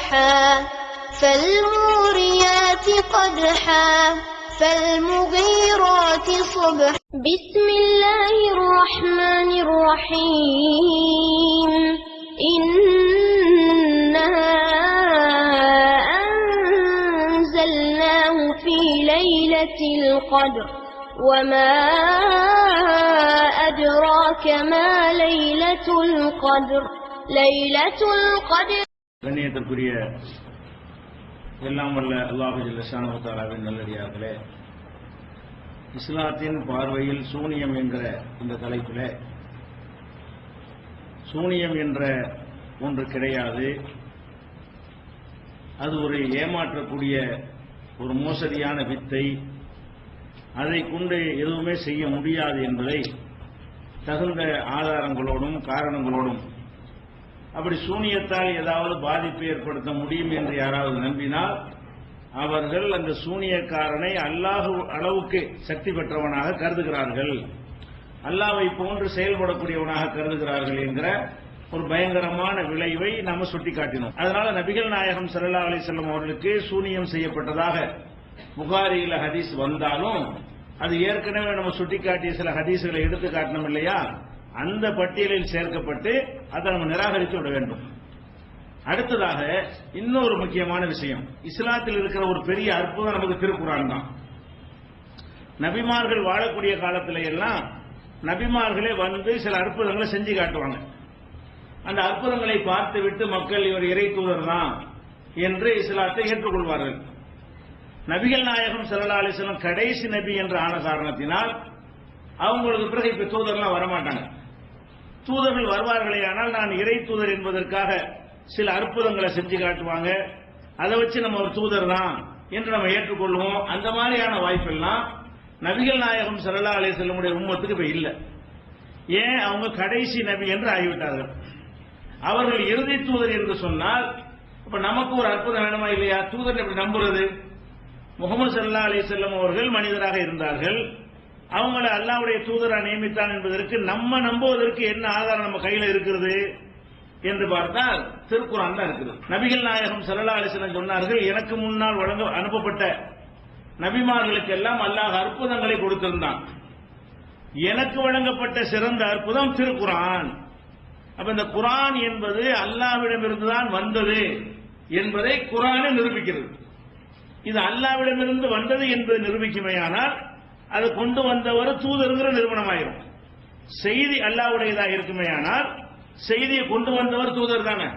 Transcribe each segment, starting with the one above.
صبحا فالموريات قدحا فالمغيرات صبحا. بسم الله الرحمن الرحيم. إنا أنزلناه في ليلة القدر وما أدراك ما ليلة القدر. ليلة القدر. கண்ணியத்திற்குரிய எல்லாம் வல்ல அல்லாஹ் ஜல்ல ஷானஹு தஆலாவின் நல்லடியார்களே, இஸ்லாத்தின் பார்வையில் சூனியம் என்கிற இந்த தலைப்பில் சூனியம் என்ற ஒன்று கிடையாது, அது ஒரு ஏமாற்றக்கூடிய ஒரு மோசடியான வித்தை, அதை கொண்டு எதுவுமே செய்ய முடியாது என்பதை தகுந்த ஆதாரங்களோடும் காரணங்களோடும், அப்படி சூனியத்தால் ஏதாவது பாதிப்பு ஏற்படுத்த முடியும் என்று யாராவது நம்பினால் அவர்கள் அந்த சூனியக்காரனை அல்லாஹ் அளவுக்கு சக்தி பெற்றவனாக கருதுகிறார்கள், அல்லாஹ்வை போன்று செயல்படக்கூடியவனாக கருதுகிறார்கள் என்கிற ஒரு பயங்கரமான விளைவை நாம் சுட்டிக்காட்டினோம். அதனால நபிகள் நாயகம் ஸல்லல்லாஹு அலைஹி வஸல்லம் அவர்களுக்கு சூனியம் செய்யப்பட்டதாக புகாரியில ஹதீஸ் வந்தாலும் அது ஏற்கனவே நம்ம சுட்டிக்காட்டிய சில ஹதீஸ்களை எடுத்து காட்டணும் இல்லையா, அந்த பட்டியலில் சேர்க்கப்பட்டு அதை நம்ம நிராகரித்து விட வேண்டும். அடுத்ததாக இன்னொரு முக்கியமான விஷயம், இஸ்லாத்தில் இருக்கிற ஒரு பெரிய அற்புதம் நமக்கு திருக்குர்ஆன் தான். நபிமார்கள் வாழக்கூடிய காலத்தில எல்லாம் நபிமார்களே வந்து சில அற்புதங்களை செஞ்சு காட்டுவாங்க. அந்த அற்புதங்களை பார்த்துவிட்டு மக்கள் இவர் இறை தூதர் தான் என்று இஸ்லாத்தை ஏற்றுக்கொள்வார்கள். நபிகள் நாயகம் ஸல்லல்லாஹு அலைஹி வஸல்லம் கடைசி நபி என்று ஆன காரணத்தினால் அவங்களுக்கு பிறகு இப்ப தூதர்லாம் வரமாட்டாங்க. தூதர்கள் வருவார்களே ஆனால் நான் இறை தூதர் என்பதற்காக சில அற்புதங்களை செஞ்சு காட்டுவாங்க, அதை வச்சு நம்ம ஒரு தூதர் தான் என்று நம்ம ஏற்றுக்கொள்வோம். அந்த மாதிரியான வாய்ப்பெல்லாம் நபிகள் நாயகம் ஸல்லல்லாஹு அலைஹி வஸல்லமுடைய உம்மத்துக்கு இப்ப இல்லை. ஏன்? அவங்க கடைசி நபி என்று ஆகிவிட்டார்கள். அவர்கள் இறுதி தூதர் என்று சொன்னால் இப்ப நமக்கு ஒரு அற்புதம் வேணுமா இல்லையா? தூதர் எப்படி நம்புறது? முஹம்மது ஸல்லல்லாஹு அலைஹி வஸல்லம் அவர்கள் மனிதராக இருந்தார்கள், அவங்களை அல்லாஹ்வுடைய தூதரா நியமித்தான் என்பதற்கு நம்ம நம்புவதற்கு என்ன ஆதாரம் நம்ம கையில இருக்கிறது என்று பார்த்தால் திருக்குர்ஆன் தான் இருக்குது. நபிகள் நாயகம் ஸல்லல்லாஹு அலைஹி வஸல்லம் சொன்னார்கள், எனக்கு முன்னால் அனுப்பப்பட்ட நபிமார்களுக்கு எல்லாம் அல்லாஹ் அற்புதங்களை கொடுத்திருந்தான், எனக்கு வழங்கப்பட்ட சிறந்த அற்புதம் திருக்குர்ஆன். அப்ப இந்த குர்ஆன் என்பது அல்லாஹ்விடமிருந்துதான் வந்தது என்பதை குர்ஆனே நிரூபிக்கிறது. இது அல்லாஹ்விடமிருந்து வந்தது என்பது நிரூபிக்குமேயானால் அது கொண்டு வந்தவர் தூதருங்கிற நிறுவனமாயிரும். செய்தி அல்லாஹ்வுடையதாக இருக்குமேயானால் செய்தியை கொண்டு வந்தவர் தூதர் தானே.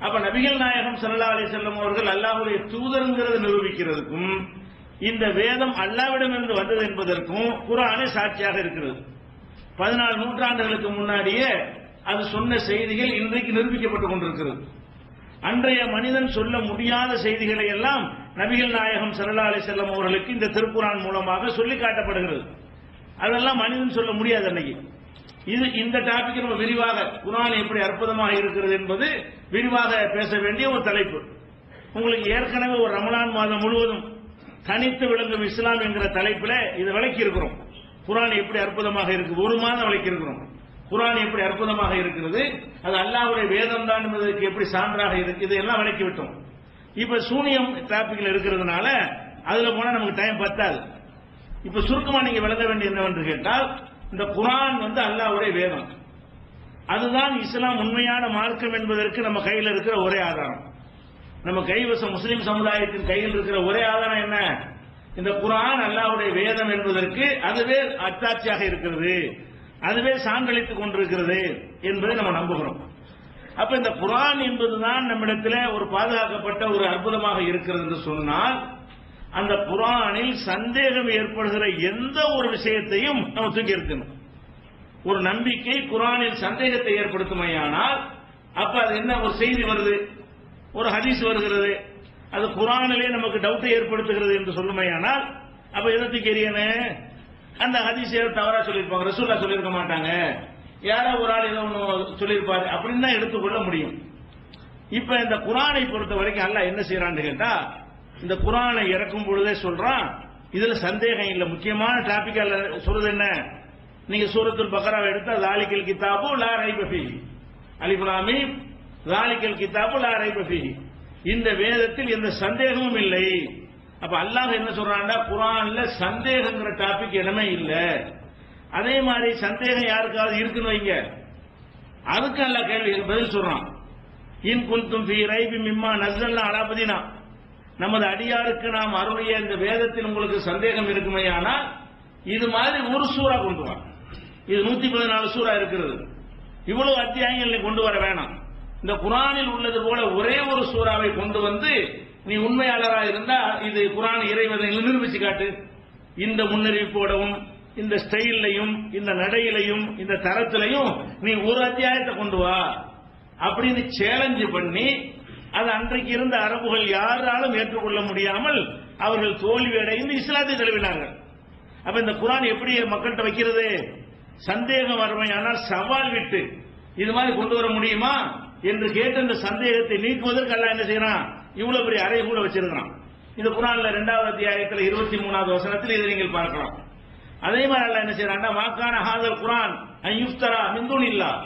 அப்ப நபிகள் நாயகம் ஸல்லல்லாஹு அலைஹி வஸல்லம் அவர்கள் அல்லாஹ்வுடைய தூதருங்கிறத நிரூபிக்கிறதுக்கும் இந்த வேதம் அல்லாஹ்விடமிருந்து வந்தது என்பதற்கும் குர்ஆனே சாட்சியாக இருக்கிறது. 14 நூற்றாண்டுகளுக்கு முன்னாடியே அது சொன்ன செய்திகள் இன்றைக்கு நிரூபிக்கப்பட்டுக் கொண்டிருக்கிறது. அன்றைய மனிதன் சொல்ல முடியாத செய்திகளை எல்லாம் நபிகள் நாயகம் ஸல்லல்லாஹு அலைஹி வஸல்லம் அவர்களுக்கு இந்த திருக்குர்ஆன் மூலமாக சொல்லி காட்டப்படுகிறது. அதெல்லாம் மனிதன் சொல்ல முடியாது அன்னைக்கு. இது இந்த டாபிக் நம்ம விரிவாக குர்ஆன் எப்படி அற்புதமாக இருக்கிறது என்பது விரிவாக பேச வேண்டிய ஒரு தலைப்பு. உங்களுக்கு ஏற்கனவே ஒரு ரமலான் மாதம் முழுவதும் தனித்து விளங்கும் இஸ்லாம் என்கிற தலைப்பில் இதை விளக்கி இருக்கிறோம். குர்ஆன் எப்படி அற்புதமாக இருக்கு, ஒரு மாதம் விளக்கி இருக்கிறோம். குர்ஆன் எப்படி அற்புதமாக இருக்கிறது, அது அல்லாஹ்வுடைய வேதம் தான் என்பதற்கு எப்படி சான்றாக இருக்கு, இதெல்லாம் விளக்கி விட்டோம். இப்ப சூனியம் டாபிக்ல இருக்கிறதுனால அதுல போனா நமக்கு டைம் பத்தாது. இப்ப சுருக்கமா நீங்க விளங்க வேண்டிய என்னவென்று கேட்டால், இந்த குர்ஆன் அல்லாஹ்வுடைய வேதம், அதுதான் இஸ்லாம் உண்மையான மார்க்கம் என்பதற்கு நம்ம கையில் இருக்கிற ஒரே ஆதாரம். நம்ம கைவசம் முஸ்லிம் சமுதாயத்தின் கையில் இருக்கிற ஒரே ஆதாரம் என்ன? இந்த குர்ஆன் அல்லாஹ்வுடைய வேதம் என்பதற்கு அதுவே அத்தாட்சியாக இருக்கிறது, அதுவே சான்றளித்துக் கொண்டிருக்கிறது என்பதை நம்ம நம்புகிறோம். அப்ப இந்த குர்ஆன் என்பதுதான் நம்மிடத்தில் ஒரு பாதுகாக்கப்பட்ட ஒரு அற்புதமாக இருக்கிறது என்று சொன்னால், அந்த குர்ஆனில் சந்தேகம் ஏற்படுகிற எந்த ஒரு விஷயத்தையும் நம்ம தூக்கி இருக்கணும். ஒரு நம்பிக்கை குர்ஆனில் சந்தேகத்தை ஏற்படுத்துமையானால் அப்ப அது என்ன, ஒரு செய்தி வருது, ஒரு ஹதீஸ் வருகிறது, அது குர்ஆனிலே நமக்கு டவுட்டை ஏற்படுத்துகிறது என்று சொல்லுமையானால் அப்ப எதை தூக்கி எறியணும்? அந்த ஹதீஸ் தவறா சொல்லியிருப்பாங்க, ரசூலுல்லாஹ் சொல்லியிருக்க மாட்டாங்க, யாரோ ஒரு ஆள் ஏதோ ஒன்று சொல்லியிருப்பாரு அப்படின்னு தான் எடுத்துக்கொள்ள முடியும். இப்ப இந்த குர்ஆனை பொறுத்த வரைக்கும் அல்லாஹ் என்ன செய்யறான்னு கேட்டா, இந்த குர்ஆனை இறக்கும் பொழுதே சொல்றான், இதுல சந்தேகம் இல்லை. முக்கியமான டாபிக் சொல்றது என்ன? நீங்க சூரத்துல் பக்ராவை எடுத்தா ஸாலிகல் கிதாபு லா ரைப ஃபீஹி, அலிஃப் லாம் மீம் ஸாலிகல் கிதாபு லா ரைப ஃபீஹி, இந்த வேதத்தில் எந்த சந்தேகமும் இல்லை. அப்ப அல்லாஹ் என்ன சொல்றான்டா, குர்ஆன்ல சந்தேகங்கிற டாபிக் இடமே இல்லை. அதே மாதிரி சந்தேகம் யாருக்காவது இருக்குன்னு வைங்க, அதுக்கு அல்லாஹ் கேள்வி பதில் சொல்றான். இன் குன்தும் ஃபீ ரைபின் மிம்மா நஸல்னா அலா அப்தினா, நமது அடியாருக்கு நாம் அருளிய இந்த வேதத்தில் உங்களுக்கு சந்தேகம் இருக்குமையானால் இது மாதிரி ஒரு சூறா கொண்டு வா. இது 114 சூறா இருக்கிறது. இவ்வளவு அத்தியாயங்களை கொண்டு வர வேணாம். இந்த குர்ஆனில் உள்ளது போல ஒரே ஒரு சூறாவை கொண்டு வந்து நீ உண்மையாளராக இருந்தா இது குர்ஆன் இறைவனை நிரூபிச்சு காட்டு. இந்த முன்னறிவிப்போடவும் இந்த ஸ்டைலையும் இந்த நடையிலையும் இந்த தரத்திலையும் நீ ஒரு அத்தியாயத்தை கொண்டு வா அப்படின்னு சேலஞ்சு பண்ணி அது அன்றைக்கு இருந்த அரபுகள் யாராலும் ஏற்றுக்கொள்ள முடியாமல் அவர்கள் தோல்வி அடைந்து இஸ்லாத்தை தழுவினார்கள். அப்ப இந்த குர்ஆன் எப்படி மக்கள்கிட்ட வைக்கிறது? சந்தேகம் வறுமையானால் சவால் விட்டு இது மாதிரி கொண்டு வர முடியுமா என்று கேட்டு இந்த சந்தேகத்தை நீக்குவதற்கு அல்லாஹ் என்ன செய்யறான்? இவ்வளவு பெரிய அறை கூட வச்சிருக்கிறான். இந்த குர்ஆன்ல 2வது அத்தியாயத்தில் 23வது வசனத்தில் இதை நீங்கள் பார்க்கலாம். அதே மாதிரி அல்லாஹ் என்ன செய்யறான்டா, மாகான ஹாதல் குர்ஆன் அய்யுஃப்தரா மின் துனில்லாஹ்,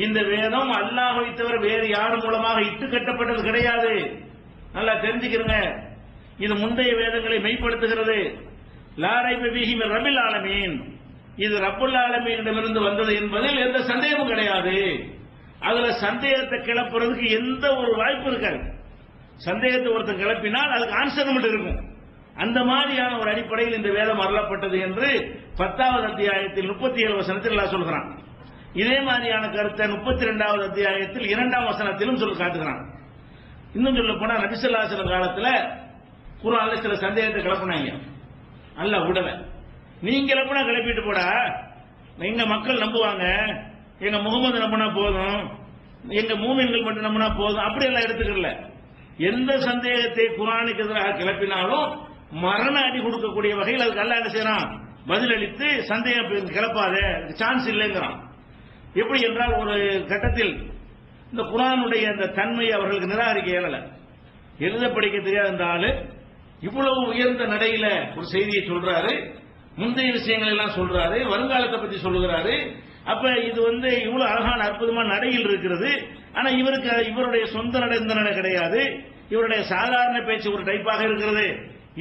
இந்த வேதம் அல்லாஹ்வை தவிர வேறு யார் மூலமாக இட்டு கட்டப்பட்டது கிடையாது. நல்லா தெரிஞ்சுக்கிறங்க, இது முந்தைய வேதங்களை மெய்ப்படுத்துகிறது. லா ரைப ஃபீஹி மின் ரப்பில் ஆலமீன், இது ரப்புல் ஆலமீனிடமிருந்து வந்தது என்பதில் எந்த சந்தேகமும் கிடையாது. அதுல சந்தேகத்தை கிளப்புறதுக்கு எந்த ஒரு வாய்ப்பு இருக்காது. சந்தேகத்தை ஒருத்தர் கிளப்பினால் அதுக்கு ஆன்சர் மட்டும் இருக்கும். அந்த மாதிரியான ஒரு அடிப்படையில் இந்த வேதம் அருளப்பட்டது என்று 10வது அத்தியாயத்தில் 37 வசனத்தில் அல்லாஹ் சொல்கிறான். இதே மாதிரியான கருத்தை 32வது அத்தியாயத்தில் 2ஆம் வசனத்திலும் சொல்லி காட்டுகிறான். இன்னும் சொல்ல போனா நபி ஸல்லல்லாஹு அலைஹி வஸல்லம் காலத்துல குர்ஆன்ல சில சந்தேகத்தை கிளப்பினாங்க. அல்லாஹ் விடல, நீங்க கிளப்பினா கிளப்பிட்டு போடா, எங்க மக்கள் நம்புவாங்க, எங்க முகமது நம்பினா போதும், எங்க மூமின்கள் மட்டும் நம்பினா போதும், அப்படி எல்லாம் எடுத்துக்கல. எந்த சந்தேகத்தை குர்ஆனுக்கு எதிராக கிளப்பினாலும் மரண அடி கொடுக்கக்கூடிய வகையில் அதுக்கு அல்லாஹ் என்ன செய்யறான்? பதிலளித்து சந்தேகம் கிளப்பாத, சான்ஸ் இல்லைங்கிறான். எப்படி என்றால் ஒரு கட்டத்தில் இந்த குர்ஆனுடைய அந்த தன்மையை அவர்களுக்கு நிராகரிக்க இயலல. எழுத படிக்க தெரியாத இந்த ஆளு இவ்வளவு உயர்ந்த நடையில ஒரு செய்தியை சொல்றாரு, முந்தைய விஷயங்கள் எல்லாம் சொல்றாரு, வருங்காலத்தை பத்தி சொல்லுகிறாரு. அப்ப இது இவ்வளவு அழகான அற்புதமான நடையில் இருக்கிறது. ஆனா இவருக்கு இவருடைய சொந்த நடை இந்த நடை கிடையாது. இவருடைய சாதாரண பேச்சு ஒரு டைப்பாக இருக்கிறது.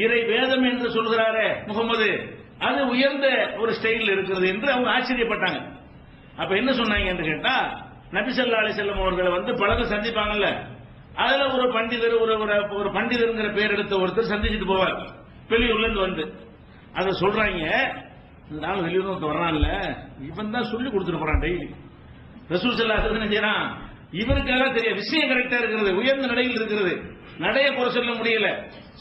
இறை வேதம் என்று சொல்கிறாரே முகமது, அது உயர்ந்த ஒரு ஸ்டைல் இருக்கிறது என்று அவங்க ஆச்சரியப்பட்டாங்க. அப்ப என்ன சொன்னாங்க என்று கேட்டா, நபி ஸல்லல்லாஹு அலைஹி வஸல்லம் அவர்களை பலரும் சந்திப்பாங்கல்ல, அதுல ஒரு பண்டிதர் ஒரு பண்டிதர்ங்கிற பேர் எடுத்த ஒருத்தர் சந்திச்சுட்டு போவார் வெளியூர்ல இருந்து வந்து. அதை சொல்றாங்க, நாங்க வெளியூர் வர்றான்ல, இவன் தான் சொல்லி கொடுத்துட்டு போறான் டெய்லி. ரசூல் ஸல்லல்லாஹு அலைஹி வஸல்லம் செய்யறான், இவருக்காக தெரியும் விஷயம் கரெக்டா இருக்கிறது, உயர்ந்த நடையில் இருக்கிறது, நடைய குறை சொல்ல முடியல,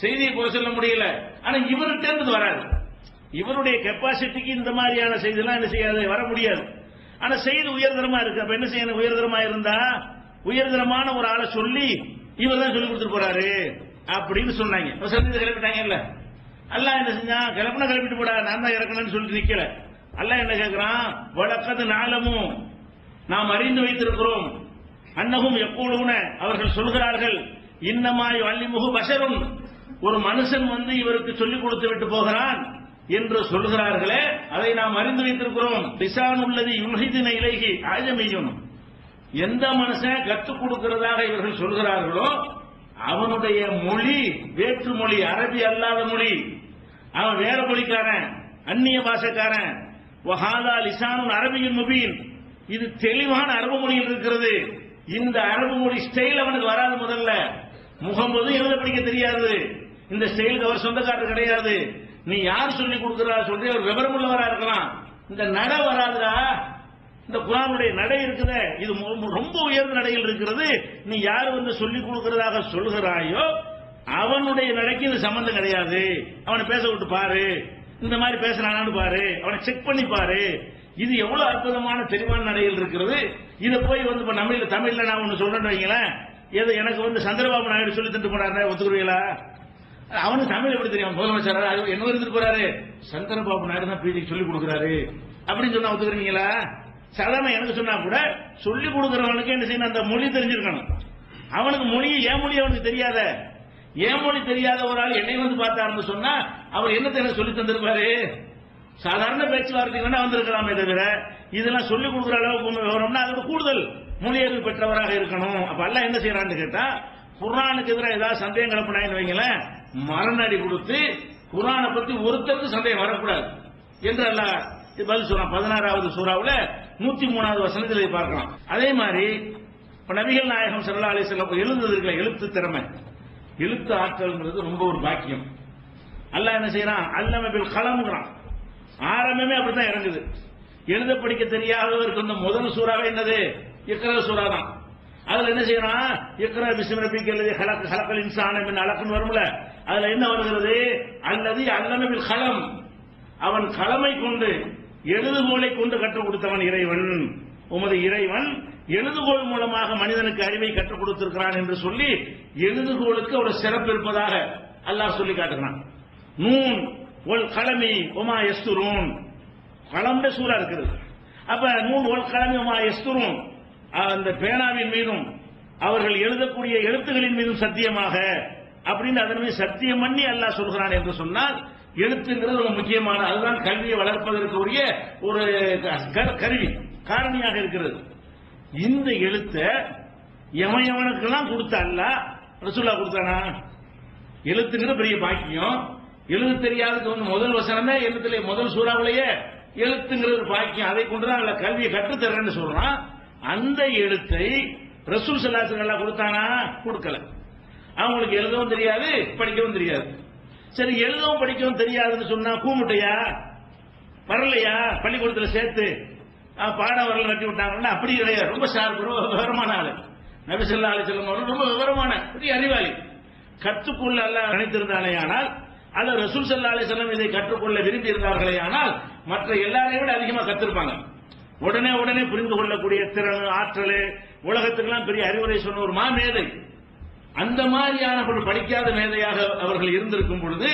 செய்தியை குறை சொல்ல முடியல. ஆனா இவர்கிட்ட இருந்து வராது. இவருடைய கெப்பாசிட்டிக்கு இந்த மாதிரியான செய்தியெல்லாம் என்ன செய்யாது, வர முடியாது. ஆனா செய்தி உயர்தரமா இருக்கு. அப்ப என்ன செய்யணும்? உயர்தரமா இருந்தா உயர்தரமான ஒரு ஆளை சொல்லி இவர் தான் சொல்லி கொடுத்துட்டு போறாரு அப்படின்னு சொன்னாங்க. சந்தித்து கிளப்பிட்டாங்கல்ல. அல்லாஹ் என்ன செஞ்சான்? கிளப்பினா கிளப்பிட்டு போடா, நான் தான் இறக்கணும்னு சொல்லிட்டு நிக்கல. அல்லாஹ் என்ன கேட்கிறான்? வழக்கது நாளமும் நாம் அறிந்து வைத்திருக்கிறோம், அன்னகும் எப்பொழுதுன அவர்கள் சொல்கிறார்கள், இன்னமாய் வள்ளிமுகு பஷரும், ஒரு மனுஷன் இவருக்கு சொல்லிக் கொடுத்து விட்டு போகிறான் என்று சொல்கிறார்களே, அதை நாம் அறிந்து வைத்திருக்கிறோம். லிசான் உள்ளது யுல்ஹிதின இலைஹி ஆஜமியும், எந்த மனுஷன் கற்றுக் கொடுக்கிறதாக இவர்கள் சொல்கிறார்களோ அவனுடைய மொழி வேற்று மொழி, அரபி அல்லாத மொழி, அவன் வேற மொழிக்காரன், அந்நிய பாஷக்காரன். வஹாதா லிசானுன் அரபியின் முபீன், இது தெளிவான அரபு மொழியில் இருக்கிறது. இந்த அரபு மொழி ஸ்டைல் அவனுக்கு வராது. முதல்ல முகமது எழுத படிக்க தெரியாது, இந்த ஸ்டைலுக்கு அவர் சொந்தக்காரர் கிடையாது. நீ யார் சொல்லி கொடுக்கிறா சொல்லி அவர் விவரம் உள்ளவரா இருக்கலாம், இந்த நட வராதுடா. இந்த குர்ஆனுடைய நடை இருக்குது, இது ரொம்ப உயர்ந்த நடையில் இருக்கிறது. நீ யார் சொல்லி கொடுக்கிறதாக சொல்கிறாயோ அவனுடைய நடைக்கு இது சம்பந்தம் கிடையாது. அவனை பேச விட்டு பாரு, இந்த மாதிரி பேசுறானு பாரு, அவனை செக் பண்ணி பாரு. இது எவ்வளவு அற்புதமான தெளிவான நடையில் இருக்கிறது. இதை போய் தமிழ்ல நான் ஒண்ணு சொல்றேன்னு வைங்களேன், எனக்கு சந்திரபாபு நாயுடு சொல்லி தந்து போனாரு, ஒத்துக்குறீங்களா? அவனுக்கு தமிழ் எப்படி தெரியும்? முதலமைச்சர் என்ன இருந்துட்டு போறாரு, சந்திரபாபு நாயுடு தான் பிஜேபி சொல்லி கொடுக்குறாரு அப்படின்னு சொன்னா ஒத்துக்குறீங்களா? சாதாரண எனக்கு சொன்னா கூட சொல்லி கொடுக்கிறவனுக்கு என்ன செய்யணும்? அந்த மொழி தெரிஞ்சிருக்கணும். அவனுக்கு மொழி ஏன் மொழி அவனுக்கு தெரியாத, ஏன் மொழி தெரியாத ஒரு ஆள் என்னை பார்த்தாருன்னு சொன்னா அவர் என்னத்தை எனக்கு சொல்லி தந்திருப்பாரு? சாதாரண பேச்சுவார்த்தைக்கு வேணா வந்திருக்கலாமே தவிர இதெல்லாம் சொல்லிக் கொடுக்குற அளவுக்கு விவரம்னா அதோட கூடுதல் மொழியறிவு பெற்றவராக இருக்கணும். அப்ப அல்லாஹ் என்ன செய்யறான்னு கேட்டா, குர்ஆனுக்கு எதிராக ஏதாவது சந்தேகம் கிளப்பினாங்கன்னு வைங்களேன், மரணடி கொடுத்து குர்ஆனை பத்தி ஒருத்தருக்கு சந்தேகம் வரக்கூடாது என்று அல்லாஹ் பதில் சொல்றான். 16வது சூறாவுல 103வது வசனத்தில் பார்க்கலாம். அதே மாதிரி இப்ப நபிகள் நாயகம் ஸல்லல்லாஹு அலைஹி வஸல்லம் எழுதுறதுல எழுத்து திறமை, எழுத்து ஆற்றல்ங்கிறது ரொம்ப ஒரு பாக்கியம். அல்லாஹ் என்ன செய்யறான், அல்லம பில் கலம்ங்கறான். ஆரம்பமே அப்படித்தான் இறங்குது. எழுத படிக்க தெரியாதவருக்கு இந்த முதல் சூறாவே என்னது, இக்ரா சூறா தான். அதுல என்ன செய்யறான், இக்ரா பிஸ்மி ரப்பிக்கல் லதீ ஹலக் ஹலக்கல் இன்சான மின் அலக்னு வரும்ல, அதுல என்ன வருகிறது, அல்லதி அல்லம பில் கலம், அவன் கலமை கொண்டு எழுதுகோலை கொண்டு கற்றுக் கொடுத்தவன் இறைவன். உமது இறைவன் எழுதுகோல் மூலமாக மனிதனுக்கு அறிவை கற்றுக் கொடுத்திருக்கிறான் என்று சொல்லி எழுதுகோலுக்கு ஒரு சிறப்பு இருப்பதாக அல்லாஹ் சொல்லி காட்டுகிறான். நூன் ஒல் கலமி உமா யஸ்துரூன், கலம்ல சூறா இருக்குது. அப்ப நூன் ஒல் கலமி உமா யஸ்துரூன், அந்த பேனாவின் மீதும் அவர்கள் எழுதக்கூடிய எழுத்துகளின் மீதும் சத்தியமாக அப்படின்னு அதன் மீது சத்தியம் பண்ணி அல்லாஹ் சொல்கிறான் என்று சொன்னால், எழுத்துங்கிறது ரொம்ப முக்கியமான, அதுதான் கல்வியை வளர்ப்பதற்கு உரிய ஒரு கருவி, காரணியாக இருக்கிறது. இந்த எழுத்த எவனுக்கெல்லாம் கொடுத்த அல்லாஹ் ரசூலுல்லாஹ் கொடுத்தானா? எழுத்துங்கிற பெரிய பாக்கியம். எழுத தெரியாதது முதல் வசனமே எழுத்துல முதல் சூறாவிலேயே எழுத்துங்கிறது பாக்கியம். அதை கொண்டுதான் அல்ல கல்வியை கற்றுத்தரேன்னு சொல்றான். அந்த எழுத்தை ரசூல் ஸல்லல்லாஹு அலைஹி வஸல்லம் கொடுத்தானா? கொடுக்கல. அவங்களுக்கு எழுதவும் தெரியாது, படிக்கவும் தெரியாது. சரி, எழுதவும் படிக்கவும் தெரியாதுன்னு சொன்னா கூமுட்டையா, வரலையா, பள்ளிக்கூடத்தில் சேர்த்து பாடம் வரல நட்டி விட்டாங்கன்னா அப்படி கிடையாது. ரொம்ப ஷார்ப், ரொம்ப விவரமான ஆளு நபி ஸல்லல்லாஹு அலைஹி வஸல்லம் அவர்கள், ரொம்ப விவரமான பெரிய அறிவாளி. கற்றுக்கொள்ள அல்லாஹ் நினைத்திருந்தானே ஆனால், அல்ல ரசூல் ஸல்லல்லாஹு அலைஹி வஸல்லம் இதை கற்றுக்கொள்ள விரும்பி இருந்தார்களே ஆனால் மற்ற எல்லாரையும் விட அதிகமாக கத்திருப்பாங்க. உடனே புரிந்து கொள்ளக்கூடிய திறன், ஆற்றல், உலகத்துக்கெல்லாம் பெரிய அறிவுரை சொன்ன ஒரு மேதை. அந்த மாதிரியான படிக்காத மேதையாக அவர்கள் இருந்திருக்கும் பொழுது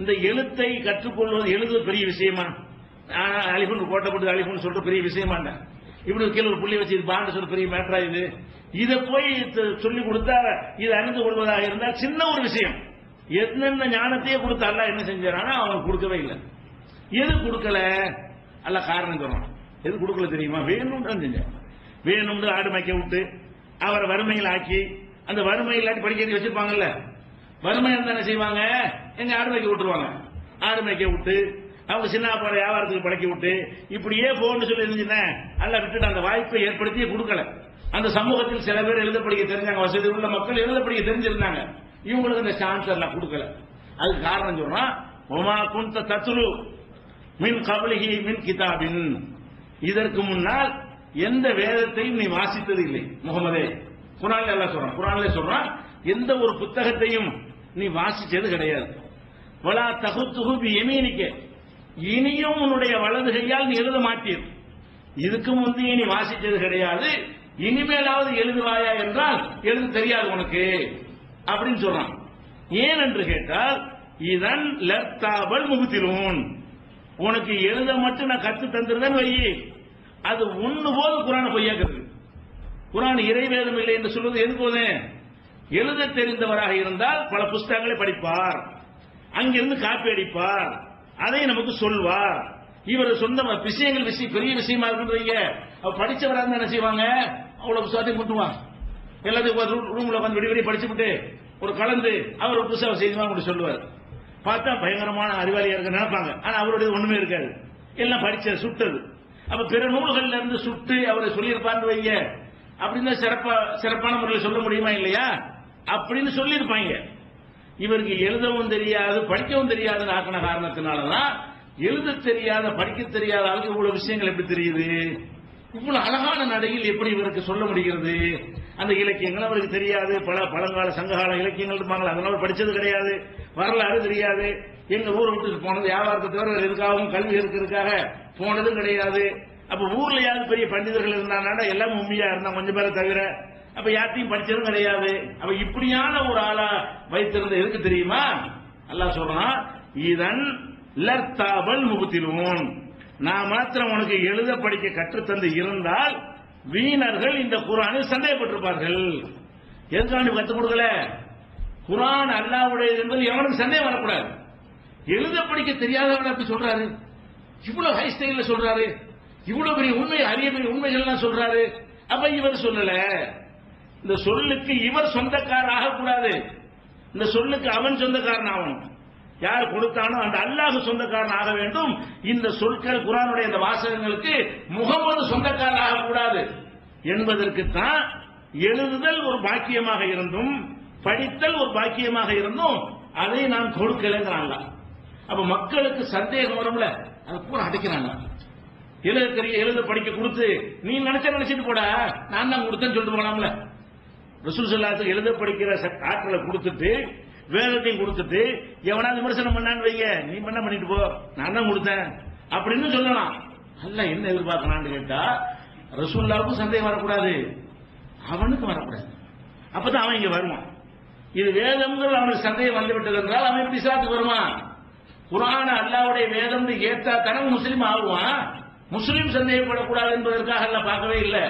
இந்த எழுத்தை கற்றுக்கொள்வது, எழுதுவது பெரிய விஷயமா? அலிஃபுன் கோட்டப்பட்டு அலிஃபுன் சொல்ற பெரிய விஷயமா? இப்படி கீழே ஒரு புள்ளி வச்சு பாண்டு சொல்ற பெரிய மேட்டரா இது? இதை போய் சொல்லிக் கொடுத்தா இது அறிந்து கொள்வதாக இருந்தால் சின்ன ஒரு விஷயம். என்னென்ன ஞானத்தையே கொடுத்த அல்லாஹ் என்ன செஞ்சானா, அவனுக்கு கொடுக்கவே இல்லை. எது கொடுக்கல அல்லாஹ் காரணம் சொல்றான். எது கொடுக்கல தெரியுமா? வேணும்னு செஞ்சேன். வேணும்னு ஆடு மேய்க்க விட்டு அவரை வறுமையில் ஆக்கி, அந்த வறுமையில் ஆக்கி படிக்க வச்சிருப்பாங்கல்ல, வறுமை இருந்தா என்ன செய்வாங்க, எங்க ஆடு மேய்க்க விட்டுருவாங்க. ஆடு மேய்க்க விட்டு அவங்க சின்ன பாட வியாபாரத்துக்கு பழக்கி விட்டு இப்படியே போன்னு சொல்லி இருந்துச்சுன்னா அல்லாஹ் விட்டுட்டு அந்த வாய்ப்பை ஏற்படுத்தியே கொடுக்கல. அந்த சமூகத்தில் சில பேர் எழுத படிக்க தெரிஞ்சாங்க, வசதி உள்ள மக்கள் எழுத படிக்க தெரிஞ்சிருந்தாங்க, இவங்களுக்கு இந்த சான்ஸ் எல்லாம் கொடுக்கல. அதுக்கு காரணம் சொல்றான், ஒமா குன்த தத்லு மின் கப்லிஹி மின் கிதாபின், இதற்கு முன்னால் எந்த வேதத்தையும் நீ வாசித்தது இல்லை முகமதே. குர்ஆன்ல அல்லாஹ் சொல்றான், குர்ஆன்ல சொல்றான், எந்த ஒரு புத்தகத்தையும் நீ வாசிச்சது கிடையாது. வலா தகுத்துஹு பி யமீனிக, இனியும் உன்னுடைய வலது கையால் நீ எழுத மாட்டீர். இதுக்கு முந்தைய நீ வாசிச்சது கிடையாது, இனிமேலாவது எழுதுவாயா என்றால் எழுத தெரியாது உனக்கு அப்படின்னு சொல்றான். ஏன் என்று கேட்டால், இதன் லர்தாபல் முகுத்திலூன், உனக்கு எழுத மட்டும் நான் கத்து தந்துருந்தேன்னு வை, அது ஒண்ணு போது குர்ஆனை பொய்யாக்குறது. குர்ஆன் இறைவேதம் இல்லை என்று சொல்வது எது போது? எழுத தெரிந்தவராக இருந்தால் பல புஸ்தகங்களை படிப்பார், அங்கிருந்து காப்பி அடிப்பார், அதை நமக்கு சொல்வார். இவர் சொந்த விஷயங்கள் பெரிய விஷயமா இருக்குன்றீங்க, அவர் படிச்சவராக என்ன செய்வாங்க, அவ்வளவு புத்தகத்தையும் கொண்டுவாங்க, எல்லாத்தையும் ரூம்ல உட்காந்து விடி படிச்சுட்டு ஒரு கலந்து அவர் ஒரு புதுசாக செய்தி சொல்லுவார். பார்த்தா பயங்கரமான அறிவாளியா இருக்க நினைப்பாங்க, ஆனா அவருடைய ஒண்ணுமே இருக்காது, எல்லாம் படிச்ச சுட்டது. அப்ப பிற நூல்கள்ல இருந்து சுட்டு அவரை சொல்லியிருப்பான்னு வைங்க, அப்படின்னு சிறப்பான முறையில் சொல்ல முடியுமா இல்லையா? அப்படின்னு சொல்லியிருப்பாங்க. இவருக்கு எழுதவும் தெரியாது படிக்கவும் தெரியாதுன்னு ஆக்கின காரணத்தினாலதான் எழுத தெரியாத படிக்க தெரியாத அளவுக்கு இவ்வளவு விஷயங்கள் எப்படி தெரியுது? இவ்வளவு அழகான நடையில் எப்படி இவருக்கு சொல்ல முடிகிறது? அந்த இலக்கியங்கள் அவருக்கு தெரியாது, பல பழங்கால சங்ககால இலக்கியங்கள் இருப்பாங்க, அதனால படிச்சது கிடையாது, வரலாறு தெரியாது, எங்க ஊரை விட்டு போனது வியாபாரத்தை தவிர எதுக்காகவும் கல்வி இருக்கிறதுக்காக போனதும் கிடையாது. அப்ப ஊர்ல யாரும் பெரிய பண்டிதர்கள் இருந்தாங்கன்னா எல்லாம் உண்மையா இருந்தா கொஞ்சம் பேரை தவிர, அப்ப யார்த்தையும் படிச்சதும் கிடையாது. அப்ப இப்படியான ஒரு ஆளா வைத்திருந்த எதுக்கு தெரியுமா? அல்லாஹ் சொல்றான், இதன் லர்தாபல் முகுத்திலூன், நான் மாத்திரம் உனக்கு எழுத படிக்க கற்றுத்தந்து இருந்தால் வீணர்கள் இந்த குர்ஆனில் சந்தேகப்பட்டிருப்பார்கள். எதுக்காண்டி கற்றுக் கொடுக்கல? குர்ஆன் அல்லாஹ்வுடையது என்பது எவனுக்கு சந்தேகம் வரக்கூடாது. எழுத படிக்க தெரியாதவன் அப்படி சொல்றாரு, இவ்வளவு ஹை ஸ்டைல்ல சொல்றாரு, இவ்வளவு பெரிய உண்மை, அரிய பெரிய உண்மைகள் எல்லாம் சொல்றாரு. அப்ப இவர் சொல்லல, இந்த சொல்லுக்கு இவர் சொந்தக்காரர் ஆகக்கூடாது, இந்த சொல்லுக்கு அவன் சொந்தக்காரன் ஆகணும். யார் கொடுத்தானோ அந்த அல்லாஹ் சொந்தக்காரன் ஆக வேண்டும். இந்த சொற்கள் குர்ஆனுடைய இந்த வாசகங்களுக்கு முகமது சொந்தக்காரன் ஆகக்கூடாது என்பதற்குத்தான் எழுதுதல் ஒரு பாக்கியமாக இருந்தும் படித்தல் ஒரு பாக்கியமாக இருந்தும் அதை நான் கொடுக்கலங்கிறாங்க. அப்ப மக்களுக்கு சந்தேகம் வரும்ல, அதை பூரா அடைக்கிறாங்க. எழுத படிக்க கொடுத்து நீ நினைச்சிட்டு போட, நான் தான் கொடுத்தேன்னு சொல்லிட்டு போனாங்களே. ரசூல் ஸல்லல்லாஹு எழுத படிக்கிற ஆட்களை கொடுத்துட்டு வேதத்தையும் கொடுத்துட்டு எவனாவது விமர்சனம் பண்ணான்னு வைங்க, நீ பண்ண பண்ணிட்டு போ, நான் தான் கொடுத்தேன் அப்படின்னு சொல்லலாம். அல்ல என்ன எதிர்பார்க்கலான்னு கேட்டா ரசூலுல்லாஹ்வுக்கும் சந்தேகம் வரக்கூடாது, அவனுக்கு வரக்கூடாது. அப்பதான் அவன் இங்க வருவான். இது வேதம்ங்கிறது அவனுக்கு சந்தேகம் வந்து விட்டது என்றால் அவன் எப்படி இஸ்லாத்துக்கு வருவான்? குர்ஆன் அல்லாஹ்வுடைய வேதம் ஏற்றா தனக்கு முஸ்லீம் ஆகுவான். முஸ்லீம் சந்தேகப்படக்கூடாது என்பதற்காக அல்ல பார்க்கவே இல்லை,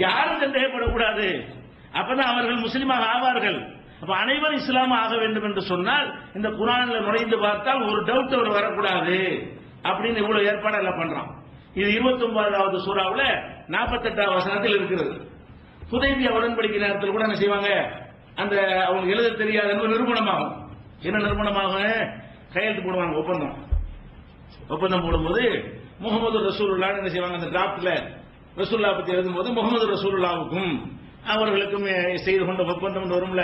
யாரும் சந்தேகப்படக்கூடாது, அப்பதான் அவர்கள் முஸ்லீமாக ஆவார்கள். அப்ப அனைவரும் இஸ்லாம் ஆக வேண்டும் என்று சொன்னால் இந்த குர்ஆன்ல நுழைந்து பார்த்தால் ஒரு டவுட் அவர் வரக்கூடாது அப்படின்னு இவ்வளவு ஏற்பாடு எல்லாம் பண்றான். இது 29வது சூறாவுல 48வது வசனத்தில் இருக்கிறது. ஹுதைபியா உடன்படிக்கை நேரத்தில் கூட என்ன செய்வாங்க, அந்த அவங்க எழுத தெரியாத என்பது நிரூபணமாகும். என்ன நிரூபணமாகும்? கையெழுத்து போடுவாங்க, ஒப்பந்தம் போடும்போது முகமது ரசூலுல்லாஹ் என்ன செய்வாங்க, அந்த டிராப்ட்ல ரசூலுல்லாஹ் பத்தி எழுதும்போது முகமது ரசூலுல்லாஹ்வுக்கும் அவர்களுக்கும் செய்து கொண்ட ஒப்பந்தம் வரும்ல,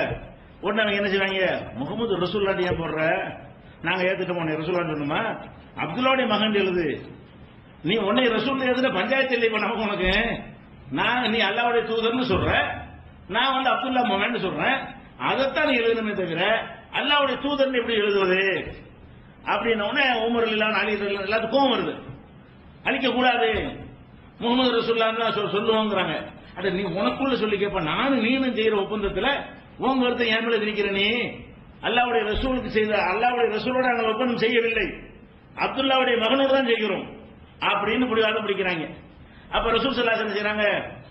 உடனே அவங்க என்ன செய்வாங்க, முகமது ரசூலுல்லாஹ் ஏன் போடுற, நாங்க ஏத்துட்டு போனோம் ரசூலுல்லாஹ் சொன்னோமா, அப்துல்லாவுடைய மகன் எழுது, நீ உன்னை ரசூல் எழுதுன பஞ்சாயத்து இல்லை நமக்கு உனக்கு, நான் நீ அல்லாஹ்வுடைய தூதர்னு சொல்ற, நான் வந்து அப்துல்லா மகன் சொல்றேன், அதைத்தான் நீ எழுதணுமே தவிர அல்லாஹ்வுடைய தூதர்னு எப்படி எழுதுவது அப்படின்ன உடனே உமர் ரலியல்லாஹு அன்ஹு, அலி ரலியல்லாஹு எல்லாத்துக்கும் வருது, அழிக்க கூடாது முகமது ரசூலுல்லாஹ் சொல்லுவாங்கிறாங்க. அட நீ உனக்குள்ள சொல்லி கேட்ப, நானும் நீனும் செய்யற ஒப்பந்தத்துல உங்க கருத்தை என் மேல திணிக்கிற, நீ அல்லாஹ்வுடைய ரசூலுக்கு செய்த அல்லாஹ்வுடைய ரசூலோட நாங்கள் ஒப்பந்தம் செய்யவில்லை, அப்துல்லாவுடைய மகனோடு தான் செய்கிறோம் அப்படின்னு பிடிவாதம் பிடிக்கிறாங்க. அப்ப ரசூல் ஸல்லல்லாஹு அலைஹி வஸல்லம் செய்றாங்க,